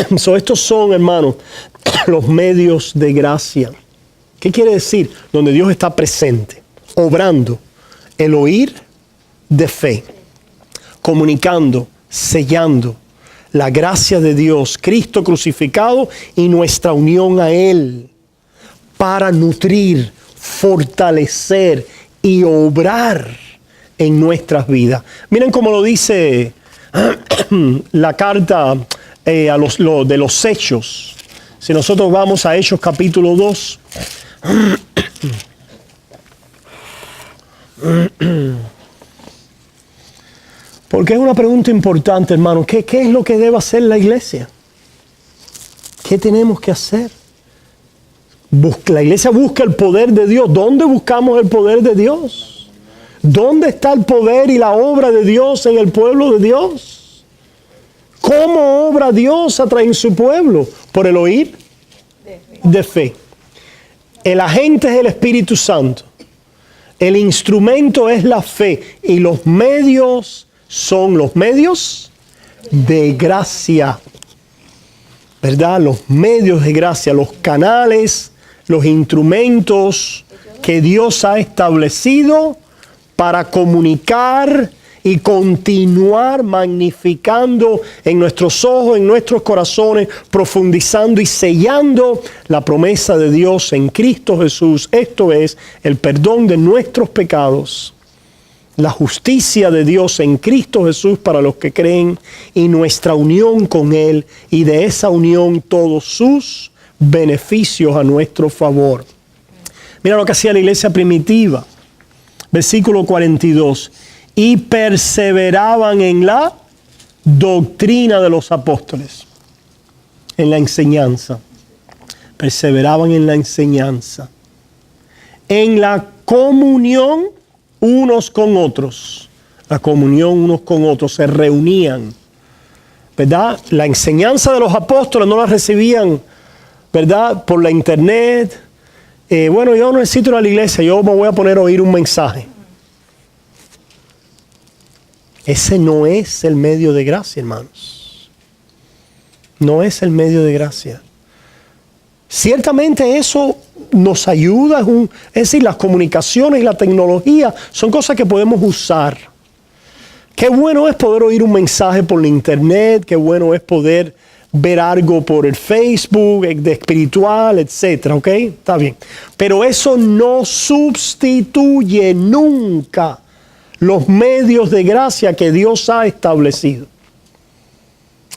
Estos son, hermanos, los medios de gracia. ¿Qué quiere decir? Donde Dios está presente, obrando, el oír de fe, comunicando, sellando la gracia de Dios, Cristo crucificado y nuestra unión a Él para nutrir, fortalecer y obrar en nuestras vidas. Miren cómo lo dice la carta de los Hechos. Si nosotros vamos a Hechos capítulo 2. Porque es una pregunta importante, hermano. ¿Qué es lo que debe hacer la iglesia? ¿Qué tenemos que hacer? La iglesia busca el poder de Dios. ¿Dónde buscamos el poder de Dios? ¿Dónde está el poder y la obra de Dios en el pueblo de Dios? ¿Cómo obra Dios a través de su pueblo? Por el oír de fe. El agente es el Espíritu Santo. El instrumento es la fe. Y los medios son los medios de gracia. ¿Verdad? Los medios de gracia, los canales, los instrumentos que Dios ha establecido para comunicar y continuar magnificando en nuestros ojos, en nuestros corazones, profundizando y sellando la promesa de Dios en Cristo Jesús. Esto es el perdón de nuestros pecados, la justicia de Dios en Cristo Jesús para los que creen y nuestra unión con Él, y de esa unión todos sus beneficios a nuestro favor. Mira lo que hacía la iglesia primitiva. Versículo 42. Y perseveraban en la doctrina de los apóstoles. En la enseñanza. Perseveraban en la enseñanza. En la comunión unos con otros. La comunión unos con otros. Se reunían. ¿verdad? La enseñanza de los apóstoles no la recibían, ¿verdad? Por la internet. Bueno, yo no necesito ir a la iglesia, yo me voy a poner a oír un mensaje. Ese no es el medio de gracia, hermanos. No es el medio de gracia. Ciertamente eso nos ayuda, es decir, las comunicaciones y la tecnología son cosas que podemos usar. Qué bueno es poder oír un mensaje por la internet, qué bueno es poder ver algo por el Facebook, de espiritual, etcétera, ¿ok? Está bien. Pero eso no sustituye nunca los medios de gracia que Dios ha establecido.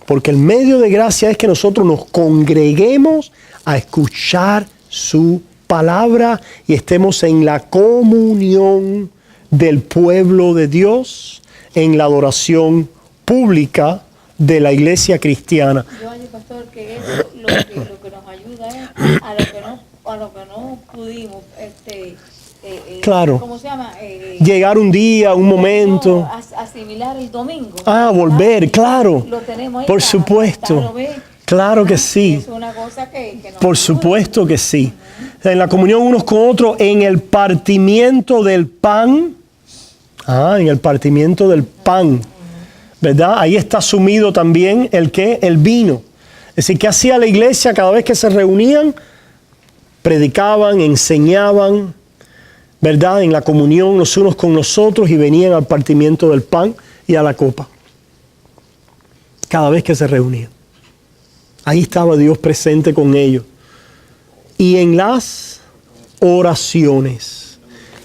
Porque el medio de gracia es que nosotros nos congreguemos a escuchar su palabra y estemos en la comunión del pueblo de Dios, en la adoración pública de la iglesia cristiana. Yo, pastor, que eso lo que nos ayuda es a lo que no pudimos, claro. ¿cómo se llama? Llegar un día, un momento. No, asimilar el domingo. Volver, claro. Lo tenemos ahí por supuesto. Claro que sí. Es una cosa que nos por ayuda. supuesto que sí. En la comunión unos con otros, en el partimiento del pan. En el partimiento del pan. ¿Verdad? Ahí está sumido también el vino. Es decir, ¿qué hacía la iglesia cada vez que se reunían? Predicaban, enseñaban, ¿verdad? En la comunión los unos con los otros y venían al partimiento del pan y a la copa. Cada vez que se reunían. Ahí estaba Dios presente con ellos. Y en las oraciones.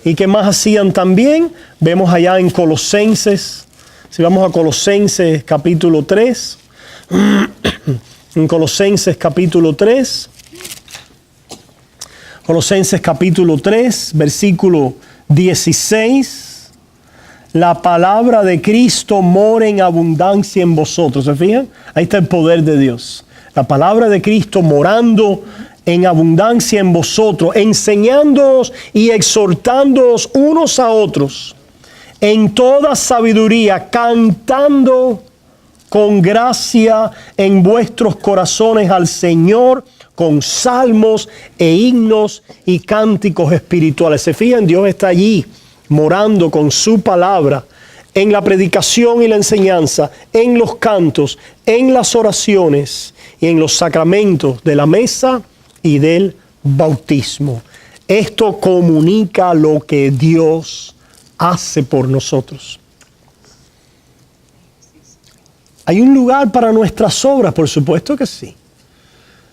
¿Y qué más hacían también? Vemos allá en Colosenses. Si vamos a Colosenses capítulo 3. En Colosenses capítulo 3. Colosenses capítulo 3, versículo 16. La palabra de Cristo mora en abundancia en vosotros. ¿Se fijan? Ahí está el poder de Dios. La palabra de Cristo morando en abundancia en vosotros, enseñándoos y exhortándoos unos a otros en toda sabiduría, cantando con gracia en vuestros corazones al Señor, con salmos e himnos y cánticos espirituales. ¿Se fijan? Dios está allí morando con su palabra en la predicación y la enseñanza, en los cantos, en las oraciones y en los sacramentos de la mesa y del bautismo. Esto comunica lo que Dios hace por nosotros. ¿Hay un lugar para nuestras obras? Por supuesto que sí.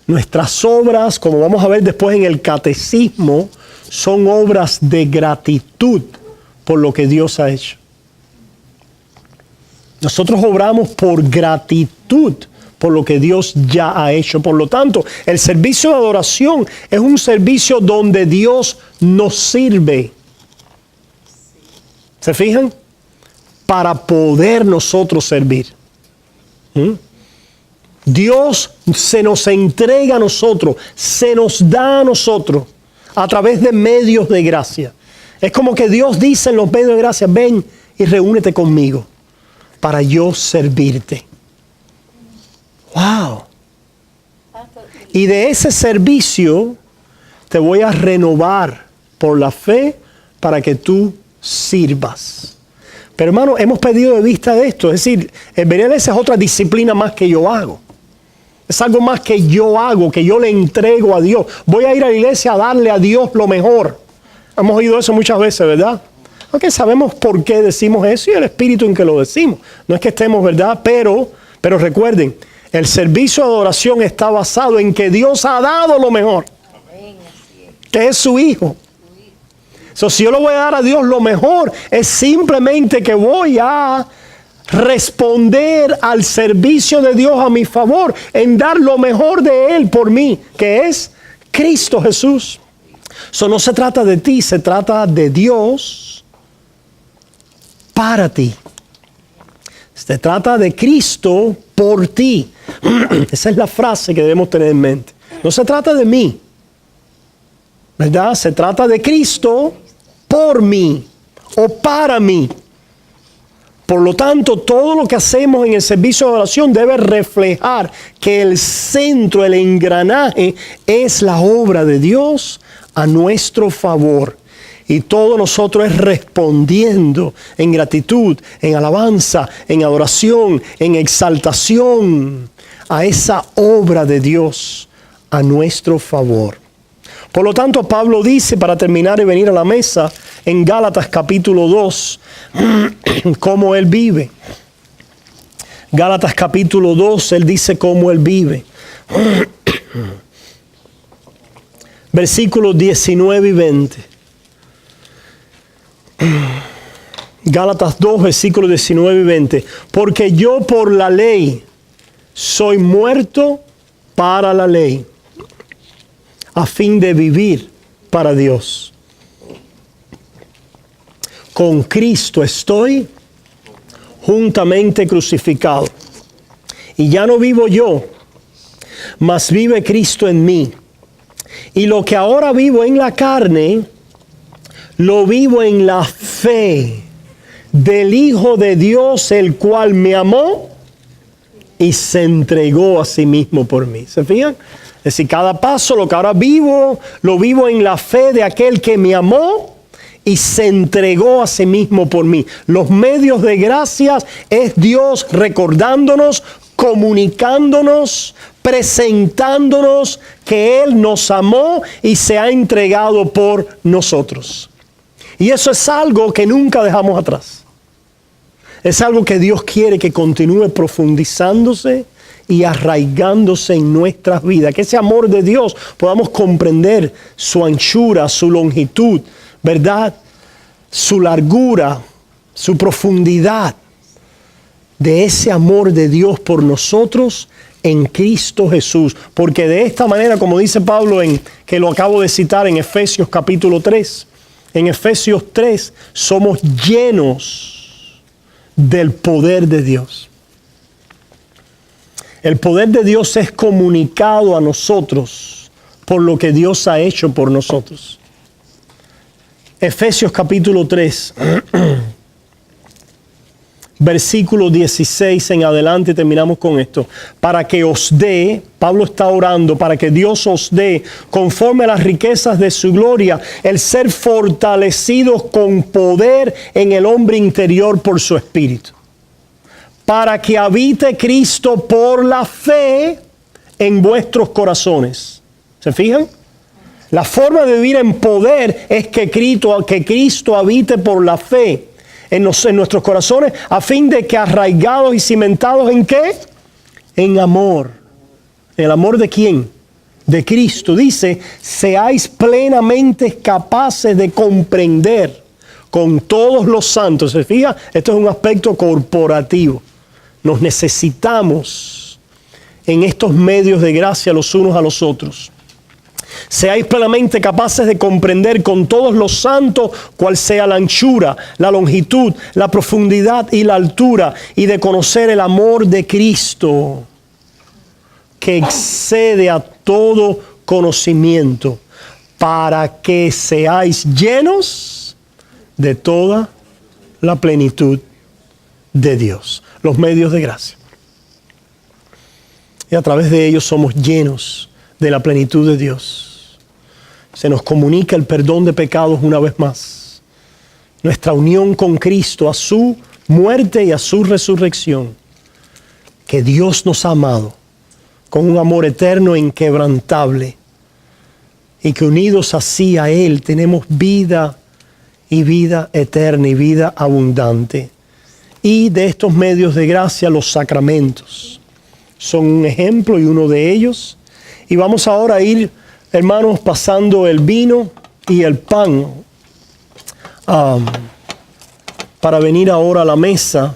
Nuestras obras, como vamos a ver después en el catecismo, son obras de gratitud por lo que Dios ha hecho. Nosotros obramos por gratitud por lo que Dios ya ha hecho. Por lo tanto, el servicio de adoración es un servicio donde Dios nos sirve. ¿Se fijan? Para poder nosotros servir. Dios se nos entrega a nosotros, se nos da a nosotros a través de medios de gracia. Es como que Dios dice en los medios de gracia: ven y reúnete conmigo para yo servirte. ¡Wow! Y de ese servicio te voy a renovar por la fe para que tú sirvas. Pero hermano, hemos perdido de vista de esto. Es decir, el venir a esa es otra disciplina más que yo hago. Es algo más que yo hago, que yo le entrego a Dios. Voy a ir a la iglesia a darle a Dios lo mejor. Hemos oído eso muchas veces, ¿verdad? Aunque sabemos por qué decimos eso y el espíritu en que lo decimos. No es que estemos, ¿verdad? Pero recuerden, el servicio de adoración está basado en que Dios ha dado lo mejor, que es su Hijo. Si yo le voy a dar a Dios lo mejor, es simplemente que voy a responder al servicio de Dios a mi favor, en dar lo mejor de Él por mí, que es Cristo Jesús. No se trata de ti, se trata de Dios para ti. Se trata de Cristo por ti. Esa es la frase que debemos tener en mente. No se trata de mí, ¿verdad? Se trata de Cristo por mí o para mí. Por lo tanto, todo lo que hacemos en el servicio de oración debe reflejar que el centro, el engranaje, es la obra de Dios a nuestro favor. Y todo nosotros es respondiendo en gratitud, en alabanza, en adoración, en exaltación a esa obra de Dios a nuestro favor. Por lo tanto, Pablo dice, para terminar y venir a la mesa, en Gálatas capítulo 2, cómo él vive. Gálatas capítulo 2, él dice cómo él vive. Versículos 19 y 20. Gálatas 2, versículos 19 y 20. Porque yo por la ley soy muerto para la ley, a fin de vivir para Dios. Con Cristo estoy juntamente crucificado. Y ya no vivo yo, mas vive Cristo en mí. Y lo que ahora vivo en la carne, lo vivo en la fe del Hijo de Dios, el cual me amó y se entregó a sí mismo por mí. ¿Se fijan? Es decir, cada paso, lo que ahora vivo, lo vivo en la fe de aquel que me amó y se entregó a sí mismo por mí. Los medios de gracias es Dios recordándonos, comunicándonos, presentándonos que Él nos amó y se ha entregado por nosotros. Y eso es algo que nunca dejamos atrás. Es algo que Dios quiere que continúe profundizándose y arraigándose en nuestras vidas. Que ese amor de Dios podamos comprender su anchura, su longitud, ¿verdad? Su largura, su profundidad. De ese amor de Dios por nosotros en Cristo Jesús. Porque de esta manera, como dice Pablo, que lo acabo de citar en Efesios capítulo 3, en Efesios 3 somos llenos del poder de Dios. El poder de Dios es comunicado a nosotros por lo que Dios ha hecho por nosotros. Efesios capítulo 3, versículo 16 en adelante, terminamos con esto. Para que os dé, Pablo está orando, para que Dios os dé, conforme a las riquezas de su gloria, el ser fortalecidos con poder en el hombre interior por su espíritu. Para que habite Cristo por la fe en vuestros corazones. ¿Se fijan? La forma de vivir en poder es que Cristo habite por la fe en nuestros corazones, a fin de que arraigados y cimentados ¿en qué? En amor. ¿El amor de quién? De Cristo. Dice, seáis plenamente capaces de comprender con todos los santos. ¿Se fija? Esto es un aspecto corporativo. Nos necesitamos en estos medios de gracia los unos a los otros. Seáis plenamente capaces de comprender con todos los santos cuál sea la anchura, la longitud, la profundidad y la altura, y de conocer el amor de Cristo, que excede a todo conocimiento, para que seáis llenos de toda la plenitud de Dios. Los medios de gracia. Y a través de ellos somos llenos de la plenitud de Dios. Se nos comunica el perdón de pecados una vez más. Nuestra unión con Cristo a su muerte y a su resurrección. Que Dios nos ha amado con un amor eterno e inquebrantable. Y que unidos así a Él tenemos vida y vida eterna y vida abundante. Y de estos medios de gracia, los sacramentos son un ejemplo y uno de ellos. Y vamos ahora a ir, hermanos, pasando el vino y el pan para venir ahora a la mesa.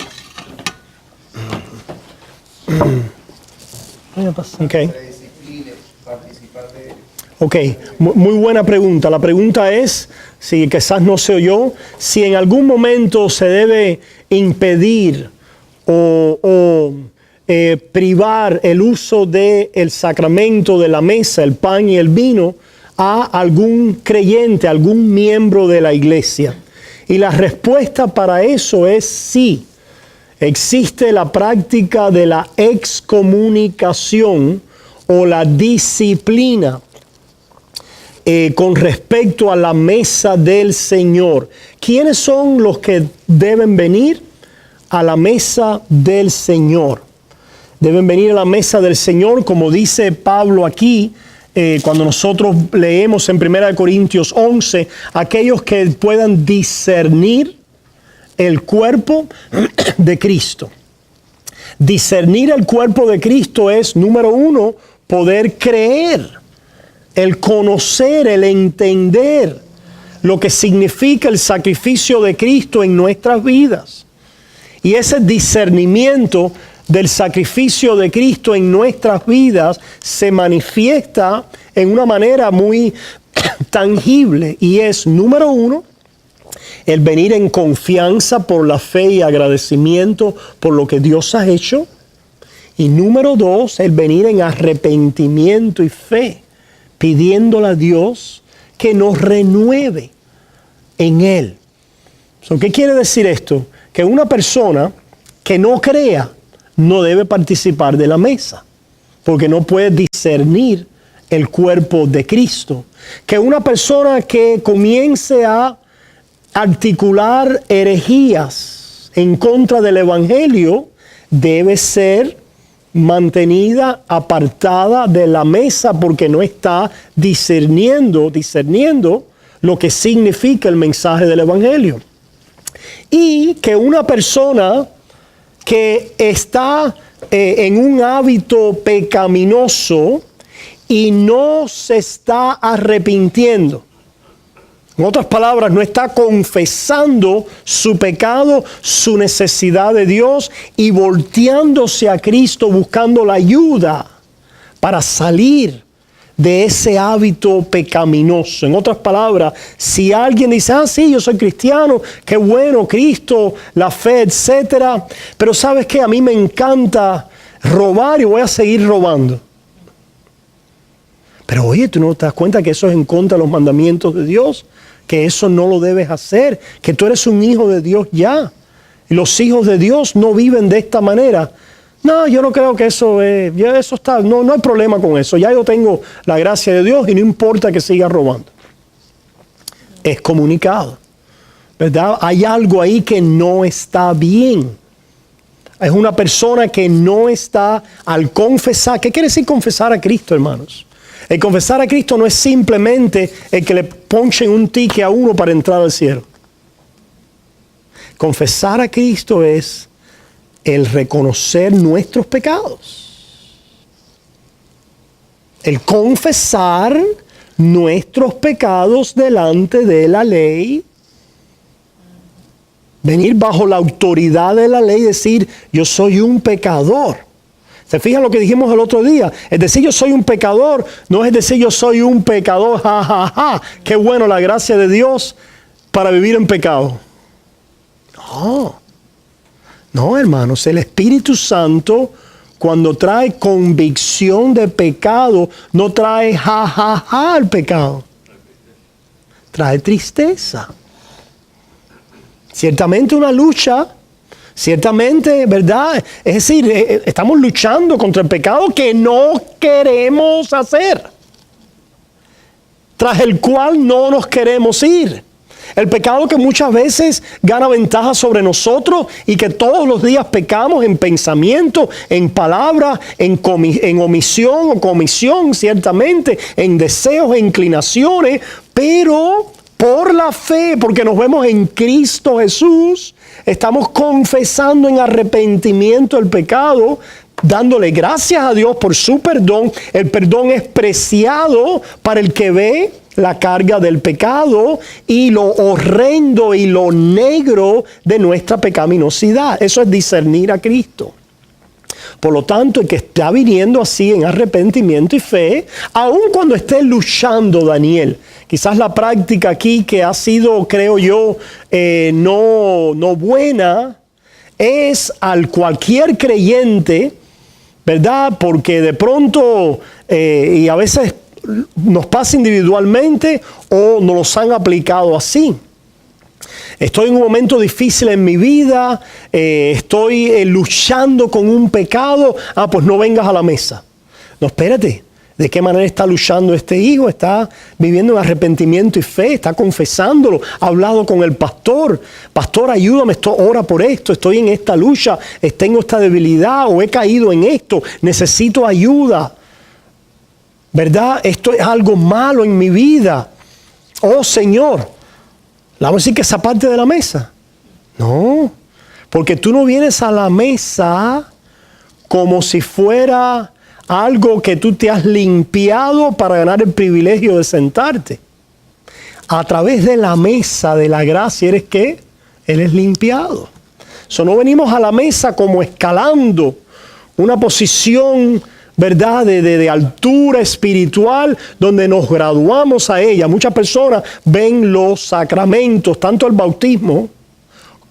Ok, muy buena pregunta. La pregunta es, si quizás no se oyó, si en algún momento se debe impedir o privar el uso del sacramento de la mesa, el pan y el vino, a algún creyente, algún miembro de la iglesia. Y la respuesta para eso es sí. existe la práctica de la excomunicación o la disciplina con respecto a la mesa del Señor. ¿Quiénes son los que deben venir a la mesa del Señor? Deben venir a la mesa del Señor, como dice Pablo aquí, cuando nosotros leemos en 1 Corintios 11, aquellos que puedan discernir el cuerpo de Cristo. Discernir el cuerpo de Cristo es, número uno, poder creer, el conocer, el entender lo que significa el sacrificio de Cristo en nuestras vidas. Y ese discernimiento del sacrificio de Cristo en nuestras vidas se manifiesta en una manera muy tangible, y es, número uno, el venir en confianza por la fe y agradecimiento por lo que Dios ha hecho. Y número dos, el venir en arrepentimiento y fe, pidiéndole a Dios que nos renueve en Él. ¿Qué quiere decir esto? Que una persona que no crea no debe participar de la mesa, porque no puede discernir el cuerpo de Cristo. Que una persona que comience a articular herejías en contra del Evangelio debe ser mantenida apartada de la mesa, porque no está discerniendo lo que significa el mensaje del Evangelio. Y que una persona que está en un hábito pecaminoso y no se está arrepintiendo, en otras palabras, no está confesando su pecado, su necesidad de Dios y volteándose a Cristo buscando la ayuda para salir de ese hábito pecaminoso. En otras palabras, si alguien dice, sí, yo soy cristiano, qué bueno, Cristo, la fe, etcétera, pero ¿sabes qué? A mí me encanta robar y voy a seguir robando. Pero oye, ¿tú no te das cuenta que eso es en contra de los mandamientos de Dios? Que eso no lo debes hacer, que tú eres un hijo de Dios ya. Y los hijos de Dios no viven de esta manera. No, yo no creo que eso es, ya eso está, no hay problema con eso. Ya yo tengo la gracia de Dios y no importa que siga robando. Es comunicado, ¿verdad? Hay algo ahí que no está bien. Es una persona que no está al confesar. ¿Qué quiere decir confesar a Cristo, hermanos? El confesar a Cristo no es simplemente el que le ponchen un ticket a uno para entrar al cielo. Confesar a Cristo es el reconocer nuestros pecados. El confesar nuestros pecados delante de la ley. Venir bajo la autoridad de la ley y decir, yo soy un pecador. ¿Se fijan lo que dijimos el otro día? Es decir, yo soy un pecador, no es decir yo soy un pecador, qué bueno la gracia de Dios para vivir en pecado. No, hermanos, el Espíritu Santo cuando trae convicción de pecado, no trae al pecado. Trae tristeza. Ciertamente una lucha. Ciertamente, ¿verdad? Es decir, estamos luchando contra el pecado que no queremos hacer, tras el cual no nos queremos ir. El pecado que muchas veces gana ventaja sobre nosotros y que todos los días pecamos en pensamiento, en palabra, en omisión o comisión, ciertamente, en deseos e inclinaciones, pero por la fe, porque nos vemos en Cristo Jesús, estamos confesando en arrepentimiento el pecado, dándole gracias a Dios por su perdón. El perdón es preciado para el que ve la carga del pecado y lo horrendo y lo negro de nuestra pecaminosidad. Eso es discernir a Cristo. Por lo tanto, el que está viniendo así en arrepentimiento y fe, aun cuando esté luchando, Daniel, quizás la práctica aquí que ha sido, creo yo, no buena, es al cualquier creyente, ¿verdad? Porque de pronto, y a veces nos pasa individualmente o nos los han aplicado así. Estoy en un momento difícil en mi vida, estoy luchando con un pecado. Pues no vengas a la mesa. No, espérate. ¿De qué manera está luchando este hijo? Está viviendo en arrepentimiento y fe, está confesándolo, ha hablado con el pastor. Pastor, ayúdame, ora por esto, estoy en esta lucha, tengo esta debilidad o he caído en esto, necesito ayuda. ¿Verdad? Esto es algo malo en mi vida. Oh Señor, ¿le vamos a decir que esa parte de la mesa? No, porque tú no vienes a la mesa como si fuera algo que tú te has limpiado para ganar el privilegio de sentarte. A través de la mesa de la gracia, ¿eres qué? Eres limpiado. No venimos a la mesa como escalando una posición, ¿verdad?, de altura espiritual, donde nos graduamos a ella. Muchas personas ven los sacramentos, tanto el bautismo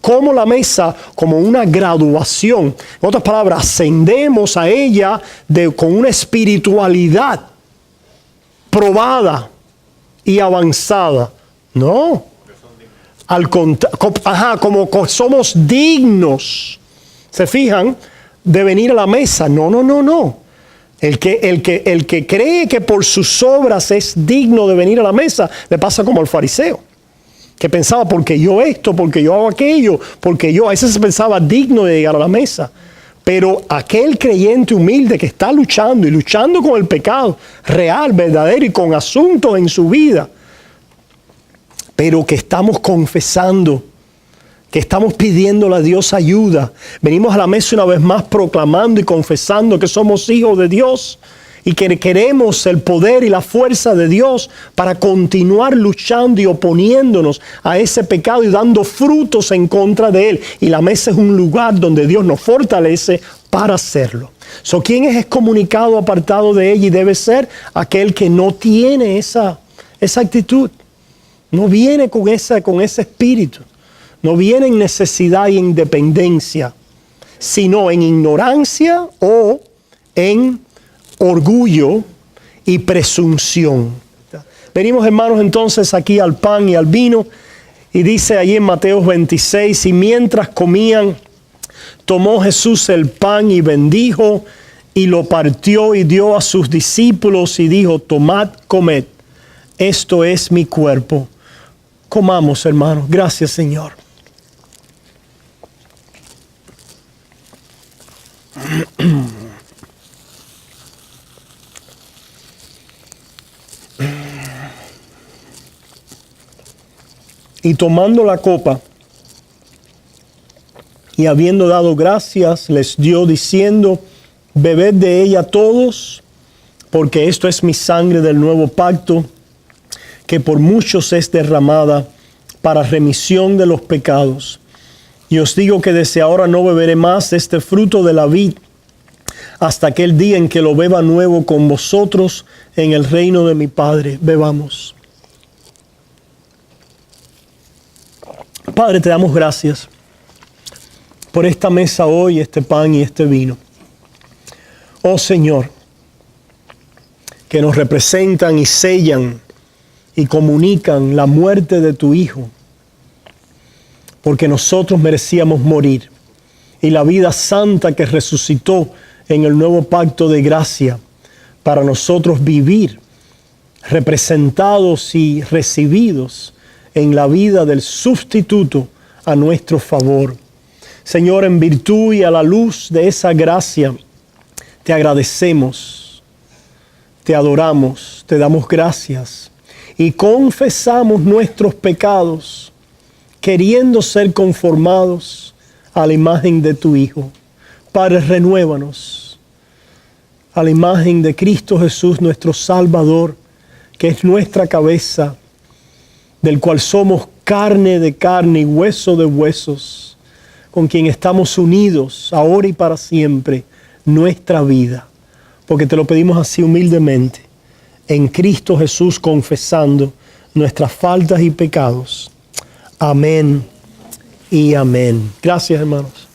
como la mesa, como una graduación. En otras palabras, ascendemos a ella con una espiritualidad probada y avanzada. No. Al contrario, como somos dignos, ¿se fijan?, de venir a la mesa. No. El que cree que por sus obras es digno de venir a la mesa, le pasa como al fariseo, que pensaba, porque yo esto, porque yo hago aquello, porque yo, a ese se pensaba digno de llegar a la mesa. Pero aquel creyente humilde que está luchando y luchando con el pecado real, verdadero y con asuntos en su vida, pero que estamos confesando, que estamos pidiéndole a Dios ayuda. Venimos a la mesa una vez más proclamando y confesando que somos hijos de Dios y que queremos el poder y la fuerza de Dios para continuar luchando y oponiéndonos a ese pecado y dando frutos en contra de él. Y la mesa es un lugar donde Dios nos fortalece para hacerlo. ¿Quién es excomunicado, apartado de ella? Y debe ser aquel que no tiene esa actitud. No viene con ese espíritu. No viene en necesidad y en dependencia, sino en ignorancia o en orgullo y presunción. Venimos, hermanos, entonces aquí al pan y al vino, y dice allí en Mateo 26, y mientras comían, tomó Jesús el pan y bendijo, y lo partió y dio a sus discípulos y dijo: tomad, comed, esto es mi cuerpo. Comamos, hermanos. Gracias, Señor. Y tomando la copa, y habiendo dado gracias, les dio diciendo: bebed de ella todos, porque esto es mi sangre del nuevo pacto, que por muchos es derramada para remisión de los pecados. Y os digo que desde ahora no beberé más de este fruto de la vid, hasta aquel día en que lo beba nuevo con vosotros en el reino de mi Padre. Bebamos. Padre, te damos gracias por esta mesa hoy, este pan y este vino. Oh Señor, que nos representan y sellan y comunican la muerte de tu Hijo, porque nosotros merecíamos morir, y la vida santa que resucitó en el nuevo pacto de gracia para nosotros vivir, representados y recibidos en la vida del sustituto a nuestro favor. Señor, en virtud y a la luz de esa gracia, te agradecemos, te adoramos, te damos gracias y confesamos nuestros pecados, queriendo ser conformados a la imagen de tu Hijo. Padre, renuévanos a la imagen de Cristo Jesús, nuestro Salvador, que es nuestra cabeza, del cual somos carne de carne y hueso de huesos, con quien estamos unidos ahora y para siempre nuestra vida. Porque te lo pedimos así humildemente, en Cristo Jesús, confesando nuestras faltas y pecados. Amén y amén. Gracias, hermanos.